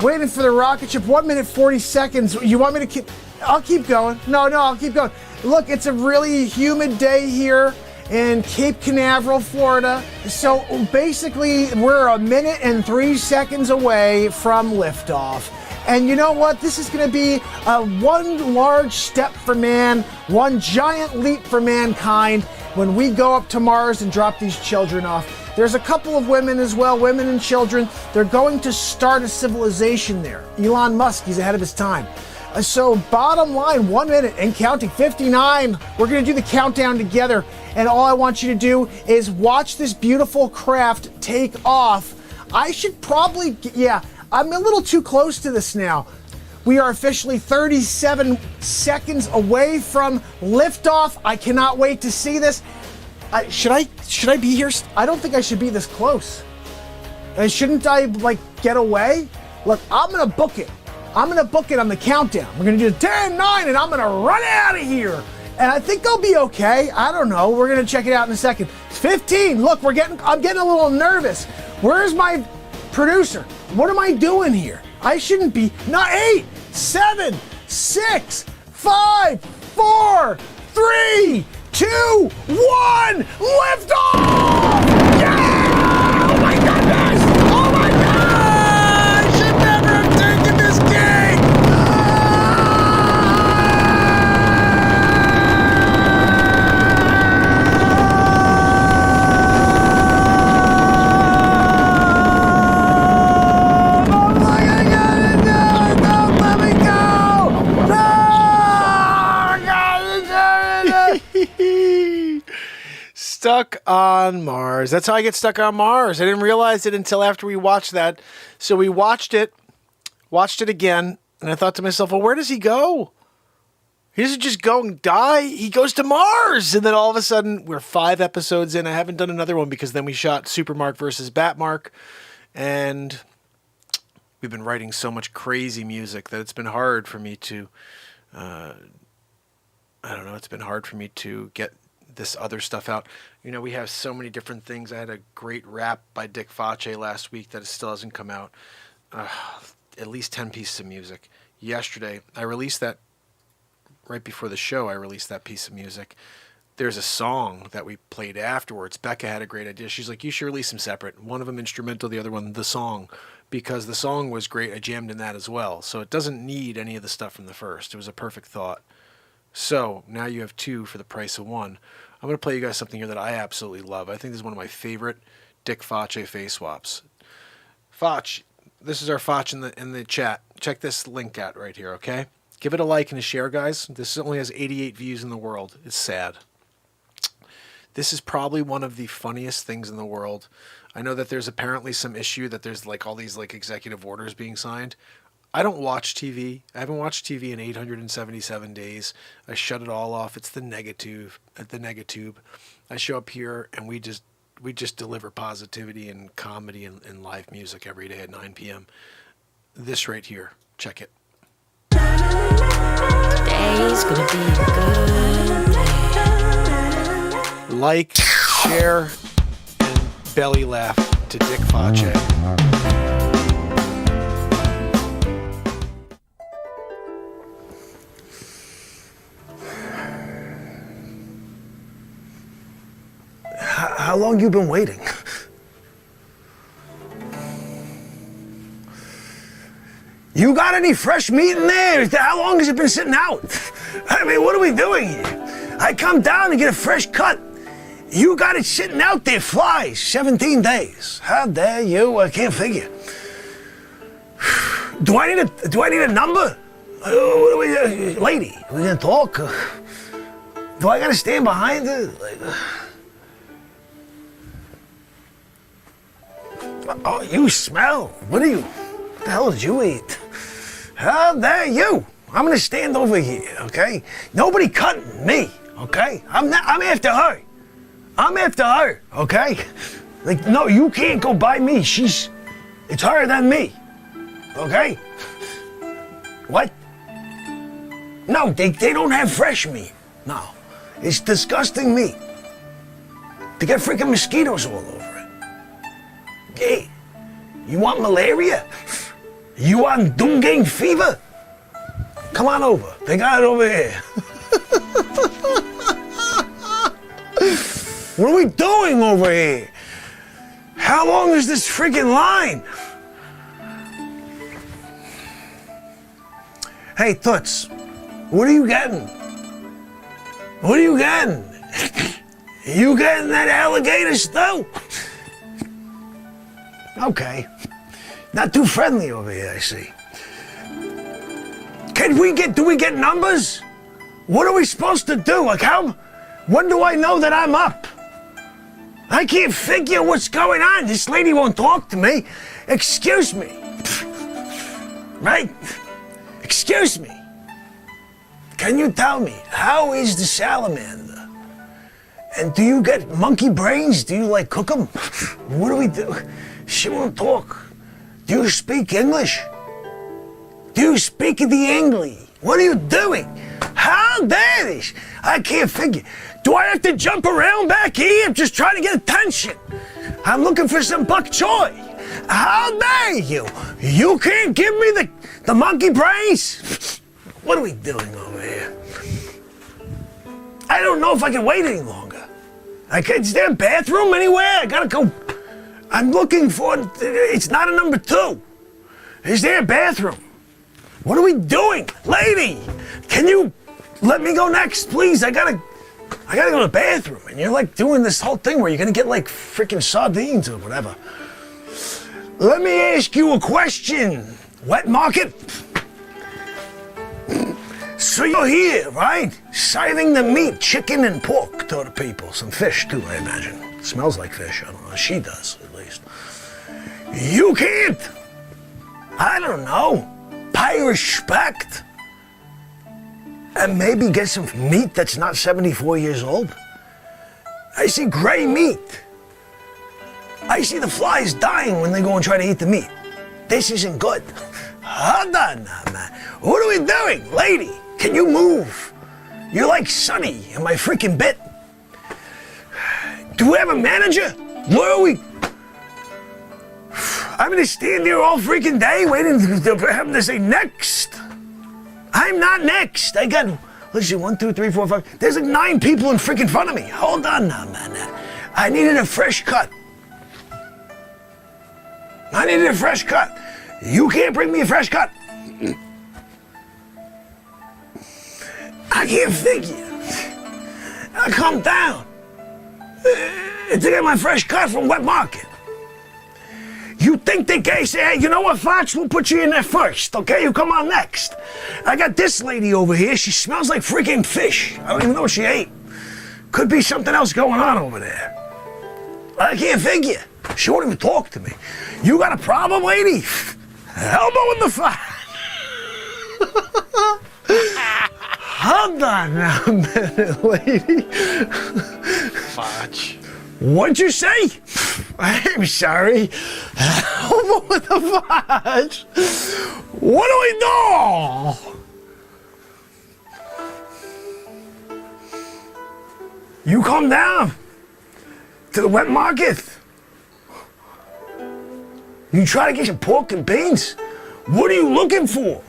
Waiting for the rocket ship. 1 minute 40 seconds. You want me to keep... I'll keep going. No, I'll keep going. Look, it's a really humid day here in Cape Canaveral, Florida. So basically, we're 1 minute and 3 seconds away from liftoff. And you know what? This is going to be one large step for man, one giant leap for mankind when we go up to Mars and drop these children off. There's a couple of women as well, women and children. They're going to start a civilization there. Elon Musk, he's ahead of his time. So bottom line, 1 minute and counting, 59. We're going to do the countdown together. And all I want you to do is watch this beautiful craft take off. I should probably, I'm a little too close to this now. We are officially 37 seconds away from liftoff. I cannot wait to see this. Should I be here? I don't think I should be this close. Shouldn't I get away? Look, I'm gonna book it. I'm gonna book it on the countdown. We're gonna do 10, 9, and I'm gonna run out of here. And I think I'll be okay. I don't know. We're gonna check it out in a second. It's 15. Look, I'm getting a little nervous. Where's my producer? What am I doing here? I shouldn't be. Not 8, 7, 6, 5, 4, 3, 2, 1. Lift off! Yeah! Oh my goodness! Oh my God! I should never have taken this gig! Stuck on Mars. That's how I get stuck on Mars. I didn't realize it until after we watched that. So we watched it again, and I thought to myself, well, where does he go? He doesn't just go and die. He goes to Mars. And then all of a sudden, we're 5 episodes in. I haven't done another one because then we shot Supermark versus Batmark. And we've been writing so much crazy music that it's been hard for me to, it's been hard for me to get this other stuff out. You know, we have so many different things. I had a great rap by Dick Facce last week that still hasn't come out. At least 10 pieces of music. Yesterday, I released that. Right before the show, I released that piece of music. There's a song that we played afterwards. Becca had a great idea. She's like, you should release them separate. One of them instrumental, the other one the song. Because the song was great. I jammed in that as well. So it doesn't need any of the stuff from the first. It was a perfect thought. So now you have 2 for the price of 1. I'm going to play you guys something here that I absolutely love. I think this is one of my favorite Dick Facce face swaps. Facce, this is our Facce in the chat. Check this link out right here, okay? Give it a like and a share, guys. This only has 88 views in the world. It's sad. This is probably one of the funniest things in the world. I know that there's apparently some issue that there's like all these like executive orders being signed. I don't watch TV. I haven't watched TV in 877 days. I shut it all off. It's the negative. I show up here and we just deliver positivity and comedy and live music every day at 9 p.m. This right here. Check it. Today's gonna be a good day. Like, share, and belly laugh to Dick Facce. How long you been waiting? You got any fresh meat in there? How long has it been sitting out? I mean, what are we doing here? I come down and get a fresh cut. You got it sitting out there, flies, 17 days. How dare you? I can't figure. Do I need a number? Lady, we gonna talk? Do I gotta stand behind her? Oh, you smell. What the hell did you eat? How dare you? I'm gonna stand over here, okay? Nobody cutting me, okay? I'm after her. I'm after her, okay? Like, no, you can't go by me. It's her than me, okay? What? No, they don't have fresh meat. No, it's disgusting meat. They got freaking mosquitoes all over it. Hey, you want malaria? You want dengue fever? Come on over. They got it over here. What are we doing over here? How long is this freaking line? Hey, Toots, what are you getting? What are you getting? You getting that alligator stew? Okay. Not too friendly over here, I see. Do we get numbers? What are we supposed to do? Like when do I know that I'm up? I can't figure what's going on. This lady won't talk to me. Excuse me. Right? Excuse me. Can you tell me, how is the salamander? And do you get monkey brains? Do you like cook them? What do we do? She won't talk. Do you speak English? Do you speak the English? What are you doing? How dare this? I can't figure. Do I have to jump around back here? I'm just trying to get attention. I'm looking for some bok choy. How dare you? You can't give me the monkey brains? What are we doing over here? I don't know if I can wait any longer. Is there a bathroom anywhere? I gotta go. I'm looking for, it's not a number 2. Is there a bathroom? What are we doing? Lady, can you let me go next, please? I gotta go to the bathroom. And you're like doing this whole thing where you're gonna get like freaking sardines or whatever. Let me ask you a question, Wet Market. So you're here, right? serving the meat, chicken and pork to the people. Some fish too, I imagine. It smells like fish. I don't know. She does, at least. You can't, I don't know, pay respect and maybe get some meat that's not 74 years old? I see gray meat. I see the flies dying when they go and try to eat the meat. This isn't good. Hold on now, man. What are we doing? Lady, can you move? You're like Sonny in my freaking bit. Do we have a manager? Where are we? I'm gonna stand here all freaking day waiting for him to say next. I'm not next. I got, let's see, 1, 2, 3, 4, 5. There's like 9 people in freaking front of me. Hold on now, man. I needed a fresh cut. I needed a fresh cut. You can't bring me a fresh cut. I can't figure. I come down to get my fresh cut from Wet Market. You think they can say, hey, you know what, Facce, we'll put you in there first, okay? You come on next. I got this lady over here. She smells like freaking fish. I don't even know what she ate. Could be something else going on over there. I can't figure. She won't even talk to me. You got a problem, lady? Elbow in the fire. Hold on now a minute, lady. Fudge. What'd you say? I'm sorry. Elbow in the fudge. What do we do? You come down to the Wet Market. You try to get your pork and beans? What are you looking for?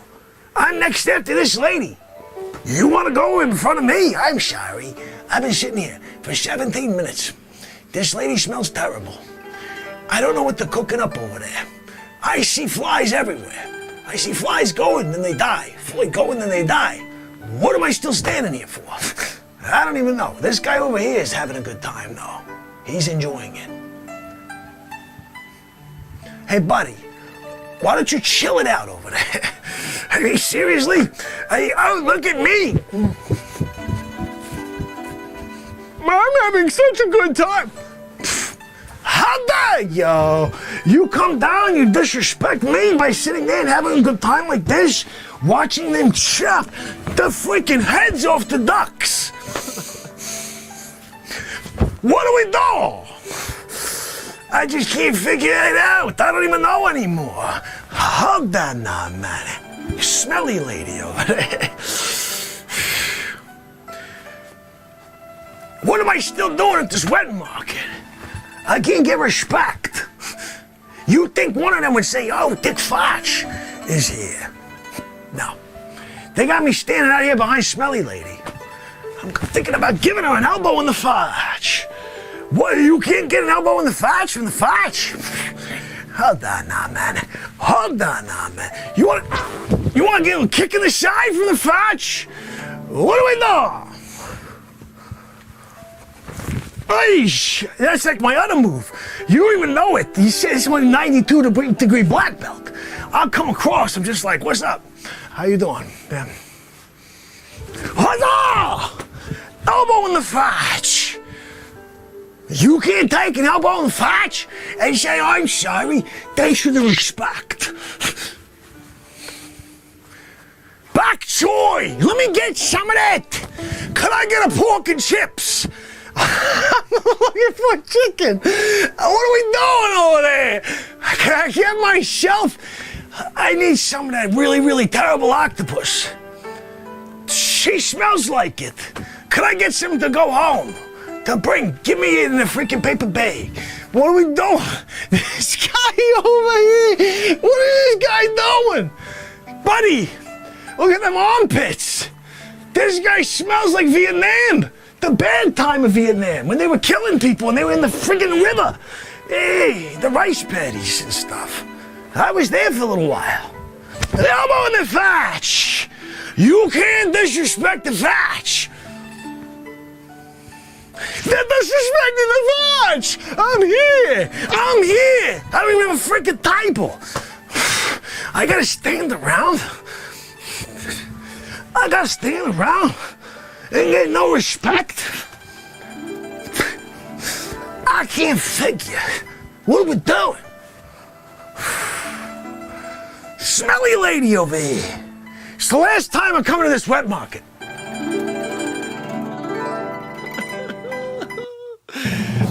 I'm next after this lady. You want to go in front of me? I'm sorry. I've been sitting here for 17 minutes. This lady smells terrible. I don't know what they're cooking up over there. I see flies everywhere. I see flies going, then they die. Flies going, then they die. What am I still standing here for? I don't even know. This guy over here is having a good time, though. He's enjoying it. Hey, buddy, why don't you chill it out over there? I mean, seriously? Oh, look at me. I'm having such a good time. How dare you? You come down, you disrespect me by sitting there and having a good time like this, watching them chop the freaking heads off the ducks. What do we do? I just can't figure it out. I don't even know anymore. Hold on now, man. You smelly lady over there. What am I still doing at this Wet Market? I can't get respect. You think one of them would say, oh, Dick Facce is here. No. They got me standing out here behind smelly lady. I'm thinking about giving her an elbow in the Facce. What, you can't get an elbow in the Facce from the Facce? Hold on now, man. Hold on now, man. You want to get a kick in the side from the Facce? What do we do? Eish, that's like my other move. You don't even know it. He says it's my 92-degree black belt. I'll come across, I'm just like, what's up? How you doing? Yeah. Huzzah! Elbow in the Facce. You can't take an elbow in the Facce and say, I'm sorry. They should have respect. Bok choy, let me get some of that. Could I get a pork and chips? I'm looking for chicken. What are we doing over there? Can I get myself? I need some of that really, really terrible octopus. She smells like it. Could I get some to go home? To bring? Give me it in a freaking paper bag. What are we doing? This guy over here. What is this guy doing? Buddy, look at them armpits. This guy smells like Vietnam. The bad time of Vietnam, when they were killing people and they were in the friggin' river. Hey, the rice paddies and stuff. I was there for a little while. The elbow in the Facce. You can't disrespect the Facce. They're disrespecting the Facce. I'm here. I'm here. I don't even have a freaking title. I gotta stand around. I gotta stand around Ain't getting no respect. I can't figure. What are we doing? Smelly lady over here. It's the last time I'm coming to this wet market.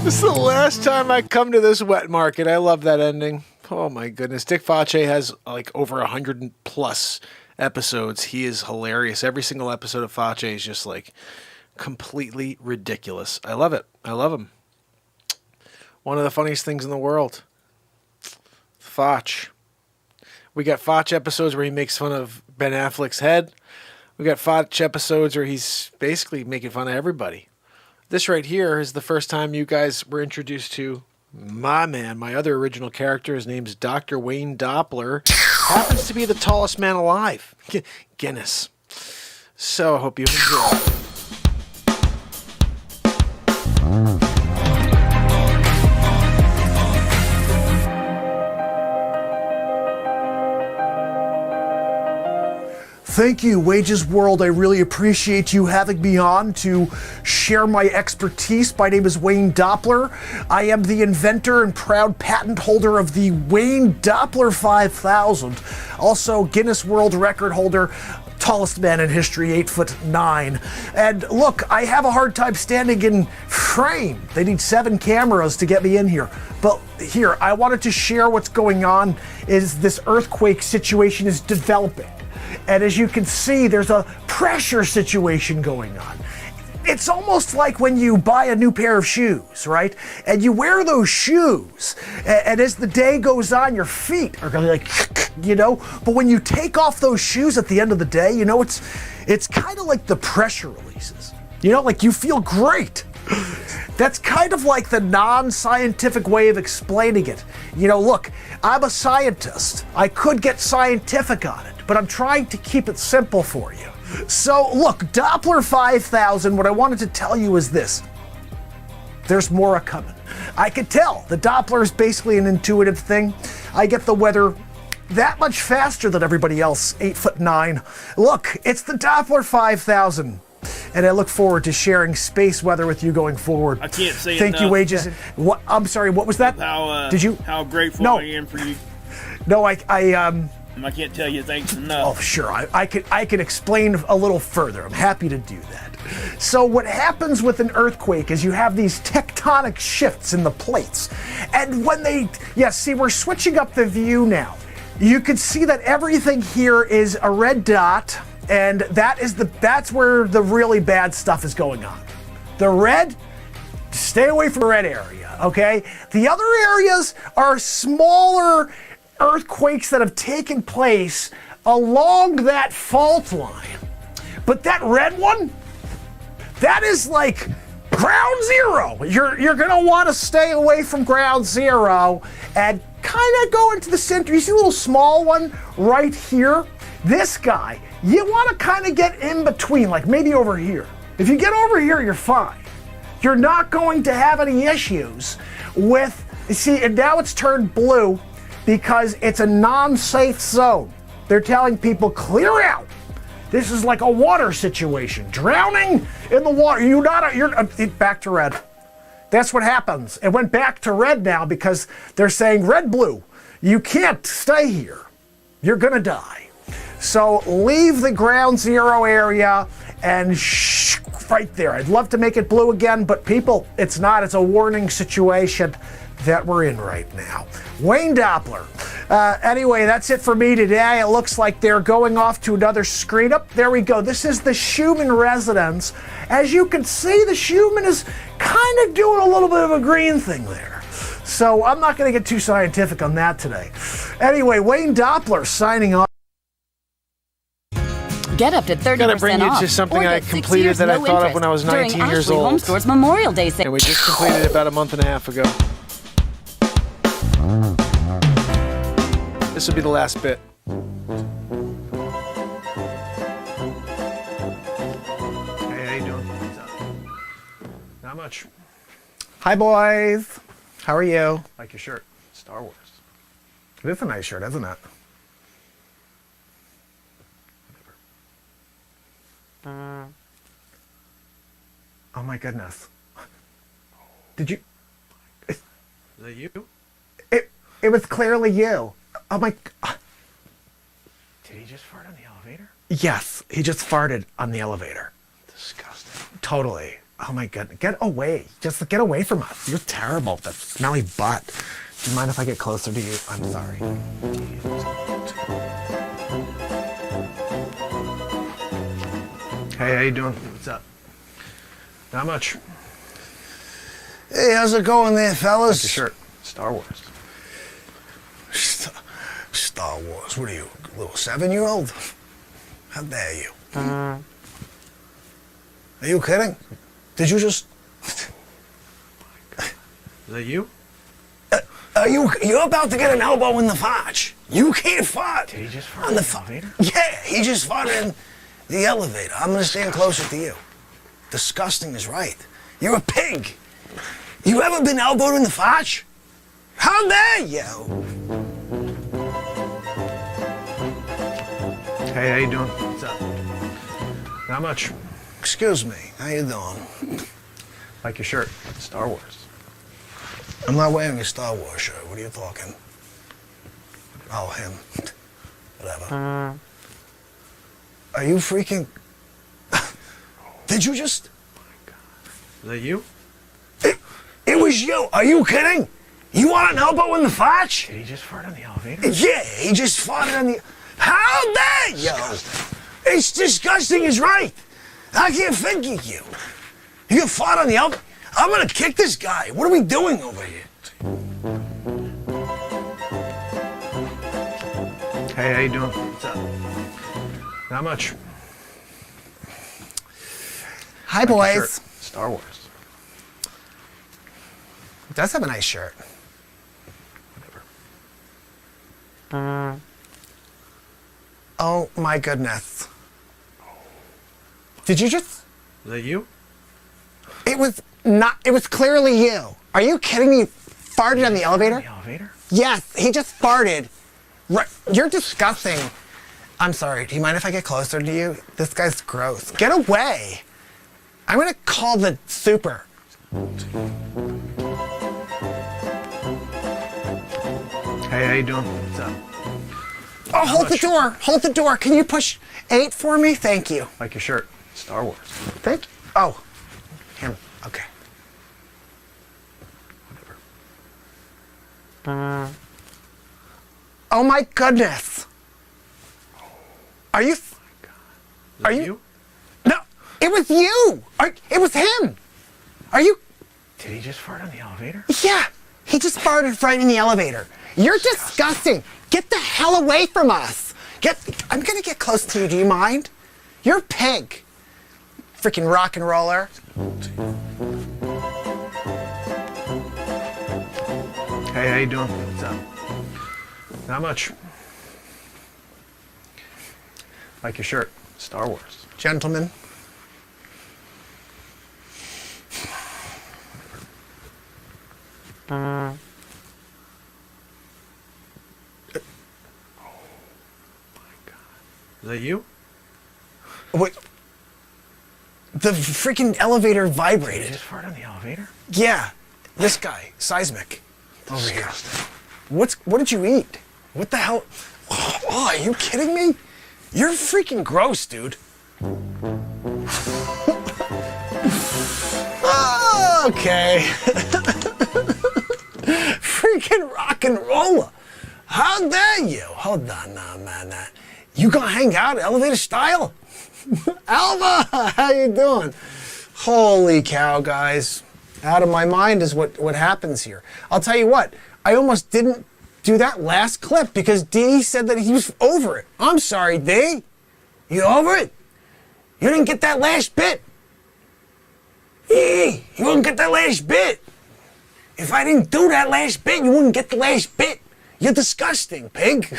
This is the last time I come to this wet market. I love that ending. Oh my goodness. Dick Facce has like over 100+ episodes. He is hilarious. Every single episode of Facce is just like completely ridiculous. I love it. I love him. One of the funniest things in the world. Facce. We got Facce episodes where he makes fun of Ben Affleck's head. We got Facce episodes where he's basically making fun of everybody. This right here is the first time you guys were introduced to my man, my other original character. His name's Dr. Wayne Doppler. Happens to be the tallest man alive. Guinness. So I hope you enjoy. Thank you, Wages World. I really appreciate you having me on to share my expertise. My name is Wayne Doppler. I am the inventor and proud patent holder of the Wayne Doppler 5000. Also, Guinness World Record holder, tallest man in history, 8'9". And look, I have a hard time standing in frame. They need 7 cameras to get me in here. But here, I wanted to share what's going on. Is this earthquake situation is developing. And as you can see, there's a pressure situation going on. It's almost like when you buy a new pair of shoes, right? And you wear those shoes, and as the day goes on, your feet are gonna like, you know? But when you take off those shoes at the end of the day, you know, it's kind of like the pressure releases. You know, like you feel great. That's kind of like the non-scientific way of explaining it. You know, look, I'm a scientist. I could get scientific on it, but I'm trying to keep it simple for you. So look, Doppler 5000, what I wanted to tell you is this. There's more coming. I could tell the Doppler is basically an intuitive thing. I get the weather that much faster than everybody else, 8'9". Look, it's the Doppler 5000. And I look forward to sharing space weather with you going forward. I can't say Thank you, Wages. What? I'm sorry. What was that? Did you? How grateful I am for you. No, I can't tell you thanks enough. Oh, sure. I can explain a little further. I'm happy to do that. So what happens with an earthquake is you have these tectonic shifts in the plates, and when see, we're switching up the view now. You can see that everything here is a red dot. And that's where the really bad stuff is going on. The red, stay away from the red area, okay? The other areas are smaller earthquakes that have taken place along that fault line. But that red one, that is like ground zero. You're gonna want to stay away from ground zero and kind of go into the center. You see a little small one right here? This guy, you want to kind of get in between, like maybe over here. If you get over here, you're fine. You're not going to have any issues with, see, and now it's turned blue because it's a non-safe zone. They're telling people, clear out. This is like a water situation. Drowning in the water. You're back to red. That's what happens. It went back to red now because they're saying red, blue. You can't stay here. You're gonna die. So leave the ground zero area and right there. I'd love to make it blue again, but people, it's not. It's a warning situation that we're in right now. Wayne Doppler. Anyway, that's it for me today. It looks like they're going off to another screen. Up there we go. This is the Schumann residence. As you can see, the Schumann is kind of doing a little bit of a green thing there. So I'm not going to get too scientific on that today. Anyway, Wayne Doppler signing off. Get up to 30% Gotta bring you off. to something or I get 6 completed years that I no thought of interest when I was 19 during years Ashley old. Home Store's Memorial Day sale. And we just completed it about a month and a half ago. This will be the last bit. Hey, how you doing? What's up? Not much. Hi, boys. How are you? Like your shirt. Star Wars. It is a nice shirt, isn't it? Oh my goodness. Did you? Is that you? It was clearly you. Oh my. Did he just fart on the elevator? Yes, he just farted on the elevator. Disgusting. Totally. Oh my goodness. Get away. Just get away from us. You're terrible. That smelly butt. Do you mind if I get closer to you? I'm sorry. Hey, how you doing? What's up? Not much. Hey, how's it going there, fellas? Your shirt. Star Wars. Star Wars. What are you, a little 7-year-old? How dare you? Are you kidding? Did you just... Is that you? You're about to get an elbow in the fudge. You can't fart. Did he just fart on the elevator? Yeah, he just farted in the elevator. I'm gonna stand closer to you. Disgusting is right. You're a pig. You ever been elbowed in the fudge? How dare you? Hey, how you doing? What's up? Not much. Excuse me, how you doing? Like your shirt. Star Wars. I'm not wearing a Star Wars shirt. What are you talking? Oh, him. Whatever. Are you freaking... Did you just... Is that you? It was you. Are you kidding? You want an elbow in the fudge? Did he just fart on the elevator? Yeah, he just farted on the... How dare you? It's disgusting is right. I can't figure you. You fart on the elevator? I'm gonna kick this guy. What are we doing over here? Hey, how you doing? What's up? Not much. Hi, Like your boys. shirt. Star Wars. He does have a nice shirt. Whatever. Oh my goodness. Did you just? Is that you? It was not. It was clearly you. Are you kidding me? You farted on the elevator? The elevator? Yes, he just farted. Right. You're disgusting. I'm sorry. Do you mind if I get closer to you? This guy's gross. Get away. I'm gonna call the super. Hey, how you doing? What's up? Oh, hold the door. Hold the door. Can you push 8 for me? Thank you. Like your shirt. Star Wars. Thank you. Oh, him. Okay. Whatever. Oh my goodness. Are you? Is Are that you? No, it was you. It was him. Are you? Did he just fart on the elevator? Yeah, he just farted right in the elevator. You're disgusting. Get the hell away from us. I'm gonna get close to you. Do you mind? You're a pig. Freaking rock and roller. Hey, how you doing? What's up? Not much. Like your shirt. Star Wars. Gentlemen. Is that you? What? The freaking elevator Did he vibrated. just fart on the elevator? Yeah, this guy, seismic, over here. Disgusting. What did you eat? What the hell? Oh, are you kidding me? You're freaking gross, dude. Okay. Freaking rock and roller. How dare you? Hold on now, man. You gonna hang out elevator style? Alva, how you doing? Holy cow, guys. Out of my mind is what happens here. I'll tell you what, I almost didn't do that last clip because D said that he was over it. I'm sorry, D. You over it? You didn't get that last bit. You wouldn't get that last bit. If I didn't do that last bit, you wouldn't get the last bit. You're disgusting, pig.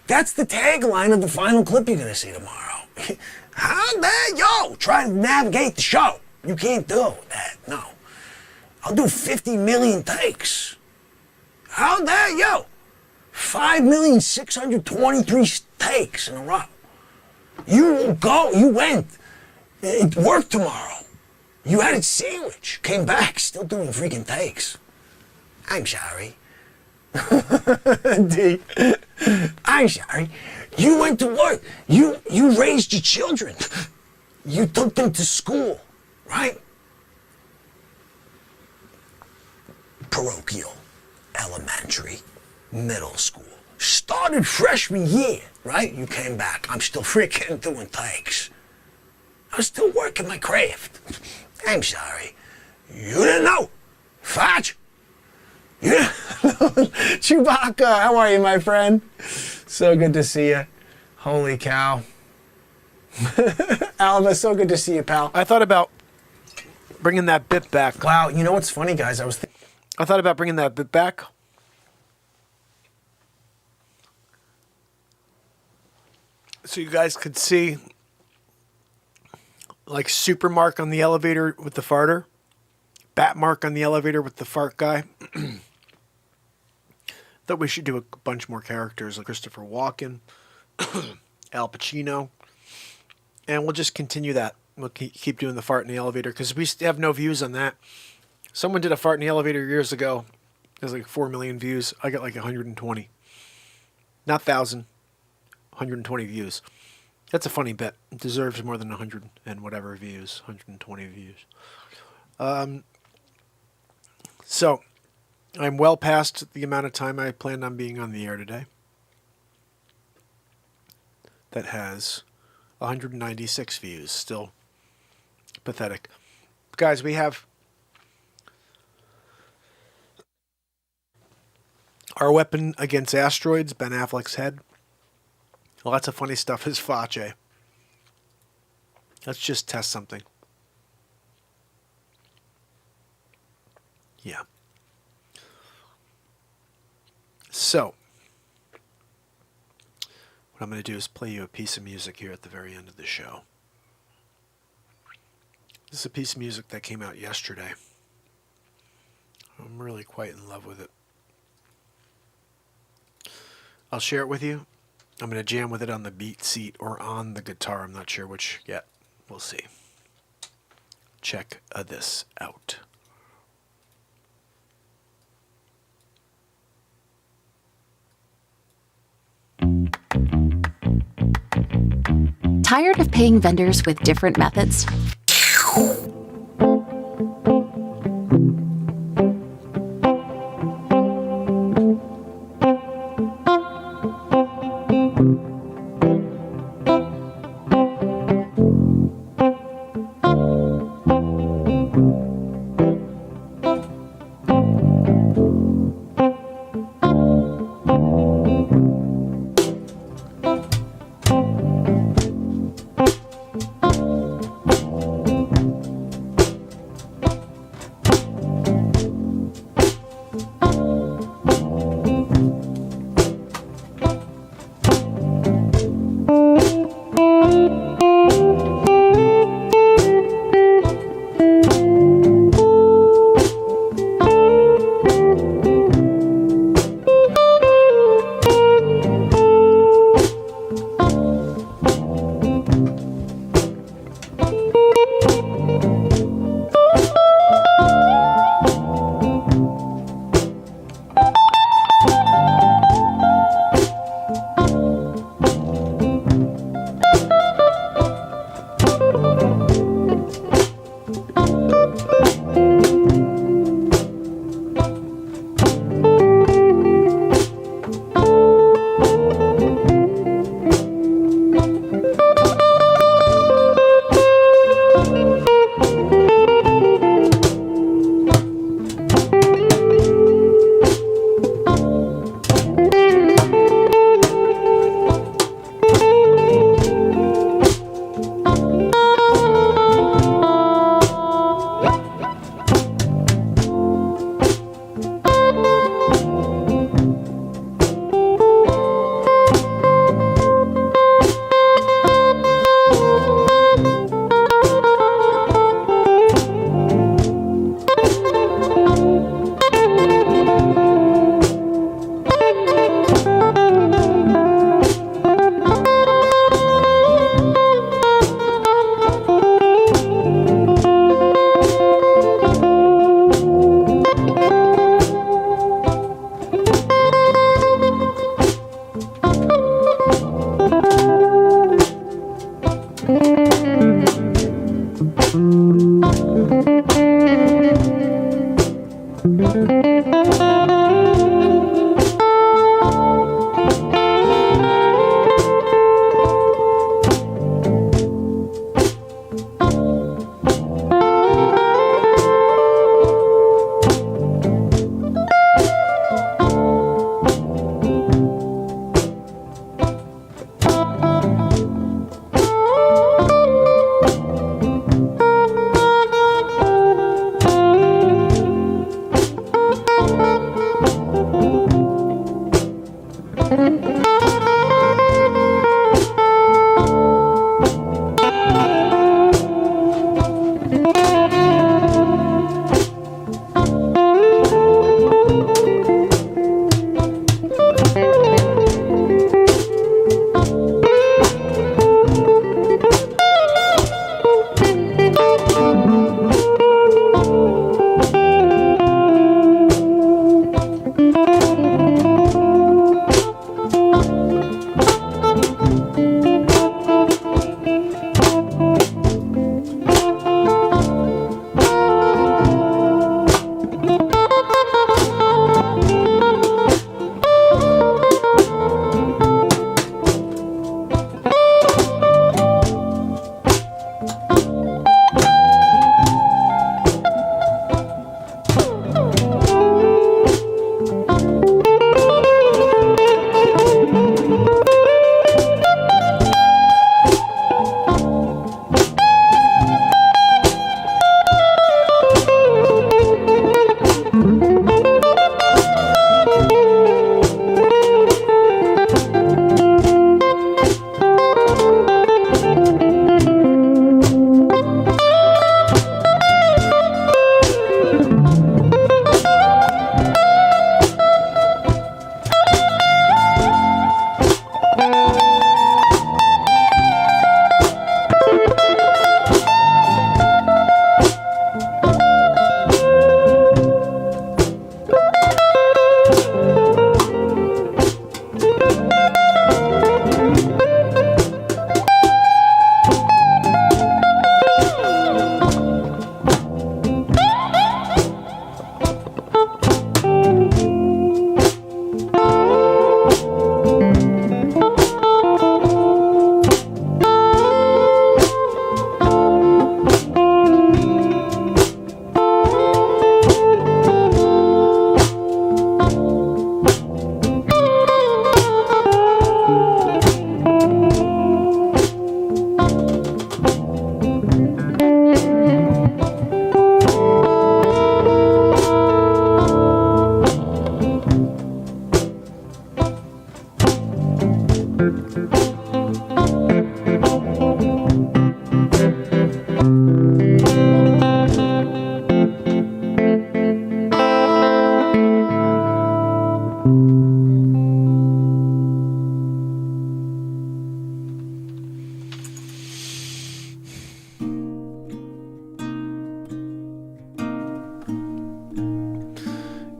That's the tagline of the final clip you're gonna see tomorrow. How dare you try to navigate the show? You can't do that, no. I'll do 50 million takes. How dare you? 5,623 takes in a row. You went. Work tomorrow. You had a sandwich. Came back, still doing freaking takes. I'm sorry. D, I'm sorry. You went to work. You raised your children. You took them to school, right? Parochial, elementary, middle school. Started freshman year, right? You came back. I'm still freaking doing takes. I was still working my craft. I'm sorry. You didn't know. Facce. You didn't know. Chewbacca, how are you, my friend? So good to see you. Holy cow. Alva, so good to see you, pal. I thought about bringing that bit back. Wow, you know what's funny, guys? I thought about bringing that bit back. So you guys could see like super mark on the elevator with the farter. Bat mark on the elevator with the fart guy. Thought we should do a bunch more characters like Christopher Walken, Al Pacino. And we'll just continue that. We'll keep doing the fart in the elevator because we have no views on that. Someone did a fart in the elevator years ago. There's like 4 million views. I got like 120. Not 1,000. 120 views. That's a funny bit. It deserves more than 100 and whatever views. 120 views. So, I'm well past the amount of time I planned on being on the air today. That has 196 views. Still pathetic. Guys, we have our weapon against asteroids, Ben Affleck's head. Lots of funny stuff is Facce. Let's just test something. Yeah. So, what I'm going to do is play you a piece of music here at the very end of the show. This is a piece of music that came out yesterday. I'm really quite in love with it. I'll share it with you. I'm going to jam with it on the beat seat or on the guitar. I'm not sure which yet. We'll see. Check this out. Tired of paying vendors with different methods?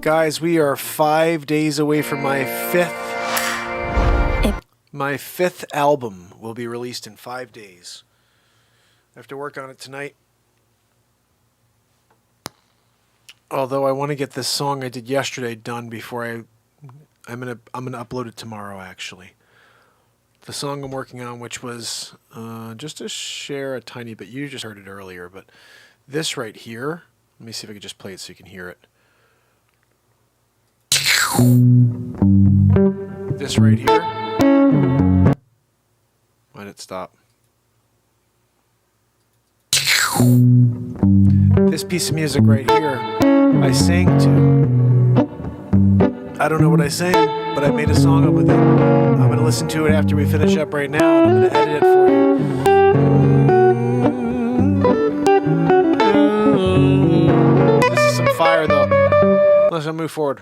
Guys, we are 5 days away from my fifth album will be released in 5 days. I have to work on it tonight. Although I want to get this song I did yesterday done before I'm gonna upload it tomorrow actually. The song I'm working on, which was just to share a tiny bit. You just heard it earlier, but this right here. Let me see if I can just play it so you can hear it. This right here. Why did it stop? This piece of music right here, I sang to. I don't know what I sang, but I made a song up with it. I'm going to listen to it after we finish up right now, and I'm going to edit it for you. This is some fire, though. Let's move forward.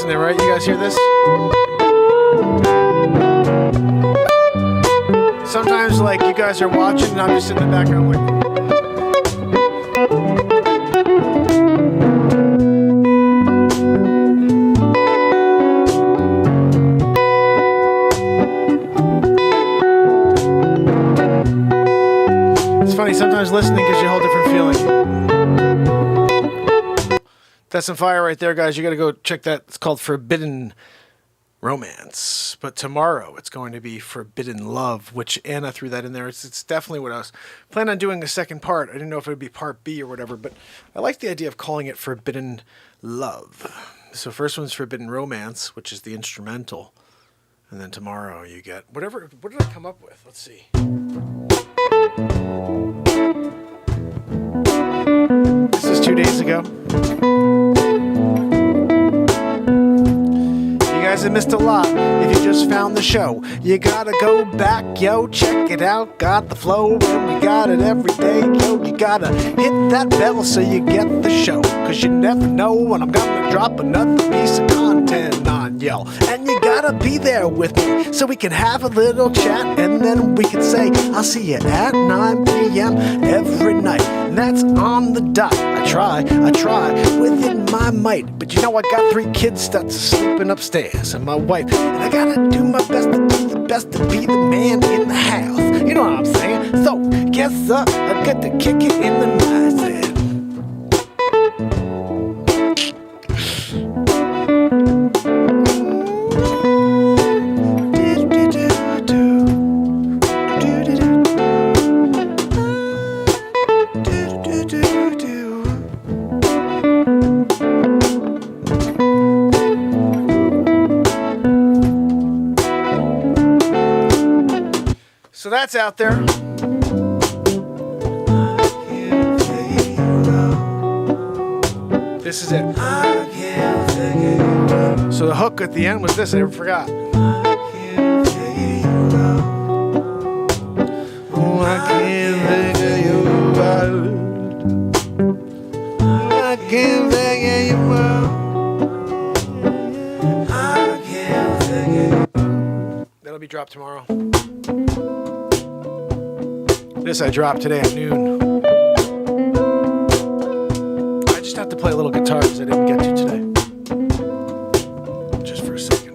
listening, right? You guys hear this? Sometimes, like, you guys are watching and I'm just in the background like... It's funny, sometimes listening gives you a whole different feeling. That's some fire right there, guys. You gotta go check that. It's called Forbidden Romance. But tomorrow it's going to be Forbidden Love, which Anna threw that in there. It's definitely what I was planning on doing a second part. I didn't know if it would be part B or whatever, but I like the idea of calling it Forbidden Love. So first one's Forbidden Romance, which is the instrumental. And then tomorrow you get whatever. What did I come up with? Let's see. This is 2 days ago. You guys have missed a lot if you just found the show. You gotta go back, yo, check it out. Got the flow and we got it every day, yo. You gotta hit that bell so you get the show. Cause you never know when I'm gonna drop another piece of content on yo. And you gotta be there with me so we can have a little chat. And then we can say, I'll see you at 9 p.m. every night. And that's on the dot. I try within my might. But you know I got 3 kids that's sleeping upstairs and my wife. And I gotta do my best to do the best to be the man in the house. You know what I'm saying? So, guess up, I got to kick it in the night. So that's out there. This is it. So the hook at the end was this, I never forgot. Oh, I can't figure you out. I can't figure you out. I can't figure you out. That'll be dropped tomorrow. This I dropped today at noon. I just have to play a little guitar because I didn't get to today. Just for a second.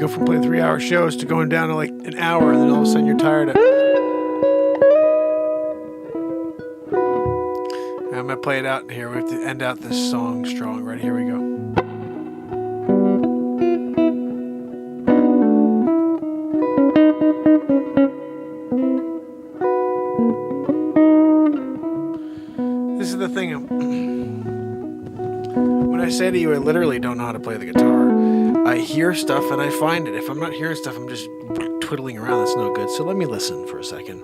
go from playing 3-hour shows to going down to like an hour, and then all of a sudden you're tired of. I'm gonna play it out here. We have to end out this song strong. Right, here we go. This is the thing. When I say to you, I literally don't know how to play the guitar. I hear stuff and I find it. If I'm not hearing stuff, I'm just twiddling around. That's no good. So let me listen for a second.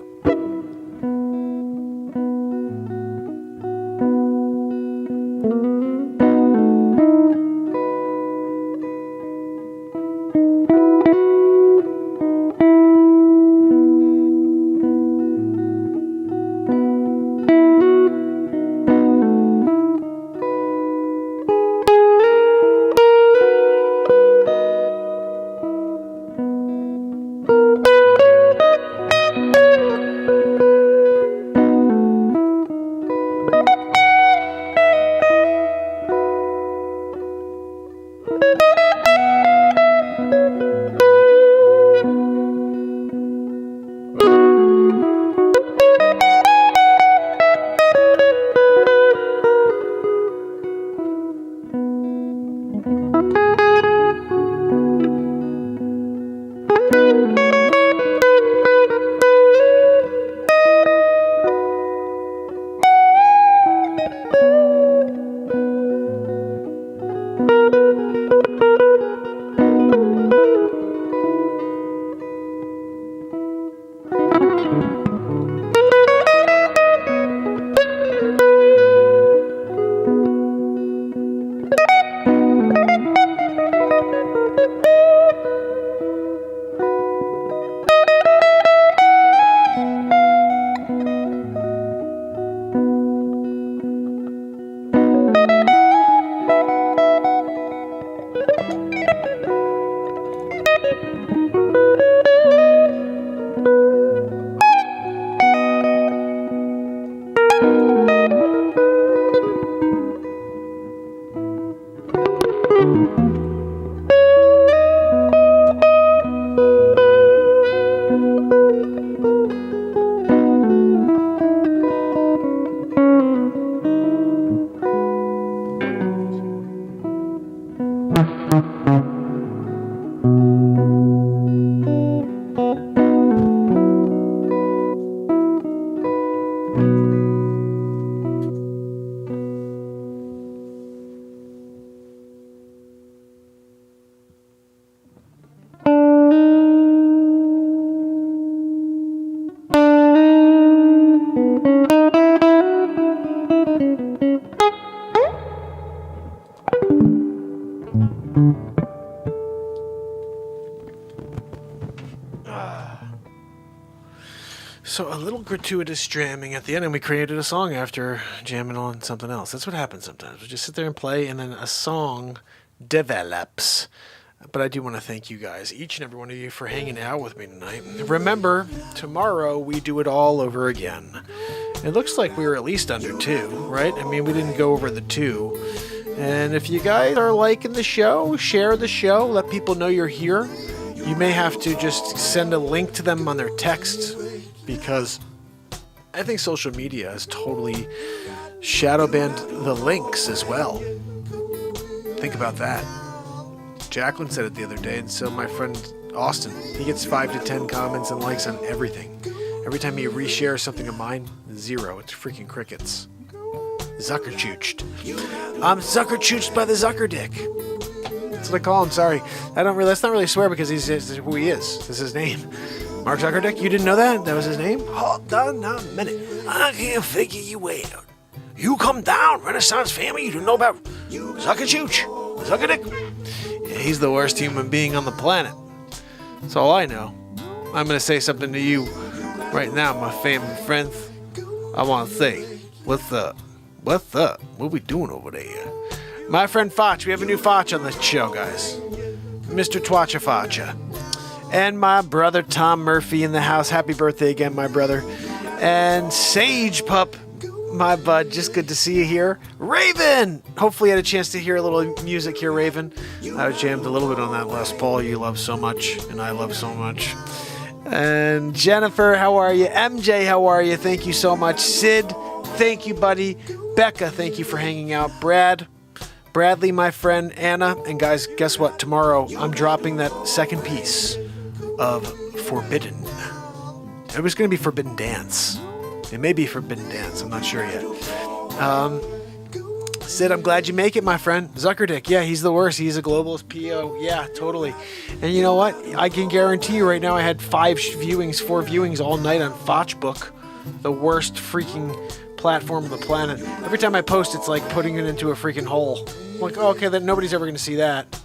So a little gratuitous jamming at the end, and we created a song after jamming on something else. That's what happens sometimes. We just sit there and play, and then a song develops. But I do want to thank you guys, each and every one of you, for hanging out with me tonight. Remember, tomorrow we do it all over again. It looks like we were at least under 2, right? I mean, we didn't go over the 2. And if you guys are liking the show, share the show, let people know you're here. You may have to just send a link to them on their text, because I think social media has totally shadow banned the links as well. Think about that. Jacqueline said it the other day, and so my friend Austin, he gets 5 to 10 comments and likes on everything. Every time he reshares something of mine, 0. It's freaking crickets. Zuckerchooched. I'm Zuckerchooched by the Zuckerdick. That's what I call him. Sorry, that's not really a swear, because he's who he is. This is his name. Mark Zuckerdick. You didn't know that? That was his name? Hold on a minute. I can't figure you out. You come down, Renaissance family. You don't know about Zuckerchooch, Zuckerdick. Yeah, he's the worst human being on the planet. That's all I know. I'm gonna say something to you right now, my family friends. I want to say, what's up? What's up? What we doing over there? My friend Facce. We have a new Facce on the show, guys. Mr. Twatcha Facce. And my brother Tom Murphy in the house. Happy birthday again, my brother. And Sage Pup my bud. Just good to see you here. Raven! Hopefully you had a chance to hear a little music here, Raven. I was jammed a little bit on that Les Paul you love so much, and I love so much. And Jennifer, how are you? MJ, how are you? Thank you so much. Sid, thank you, buddy. Becca, thank you for hanging out. Bradley, my friend. Anna, and guys, guess what? Tomorrow, I'm dropping that second piece of Forbidden. It was going to be Forbidden Dance. It may be Forbidden Dance. I'm not sure yet. Sid, I'm glad you make it, my friend. Zuckerdick, yeah, he's the worst. He's a globalist PO. Yeah, totally. And you know what? I can guarantee you right now I had 4 viewings all night on Facce, the worst freaking platform on the planet. Every time I post, it's like putting it into a freaking hole. I'm like, oh, okay, then nobody's ever going to see that.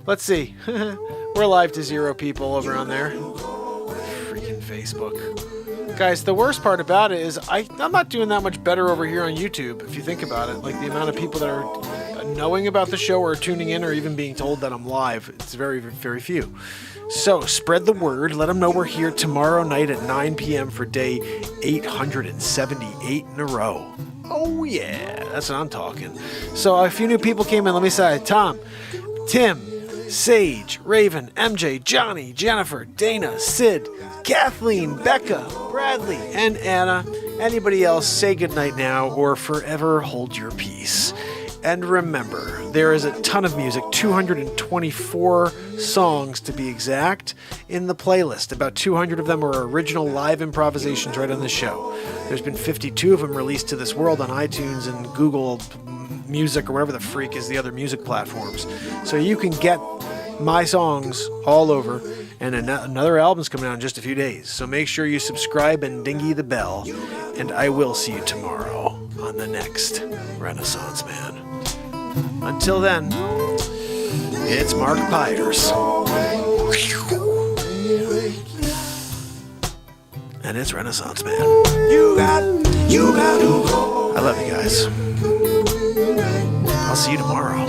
Let's see. We're live to 0 people over on there. Freaking Facebook. Guys, the worst part about it is I'm not doing that much better over here on YouTube, if you think about it. Like, the amount of people that are knowing about the show or tuning in or even being told that I'm live, it's very, very few. So, spread the word. Let them know we're here tomorrow night at 9 p.m. for day 878 in a row. Oh, yeah. That's what I'm talking. So, a few new people came in. Let me say, Tom, Tim, Sage, Raven, MJ, Johnny, Jennifer, Dana, Sid, Kathleen, Becca, Bradley, and Anna. Anybody else, say goodnight now or forever hold your peace. And remember, there is a ton of music, 224 songs to be exact, in the playlist. About 200 of them are original live improvisations right on the show. There's been 52 of them released to this world on iTunes and Google Music or whatever the freak is the other music platforms. So you can get my songs all over, and another album's coming out in just a few days. So make sure you subscribe and dingy the bell, and I will see you tomorrow on the next Renaissance Man. Until then, it's Mark Pires. And it's Renaissance Man. You got to go. I love you guys. I'll see you tomorrow.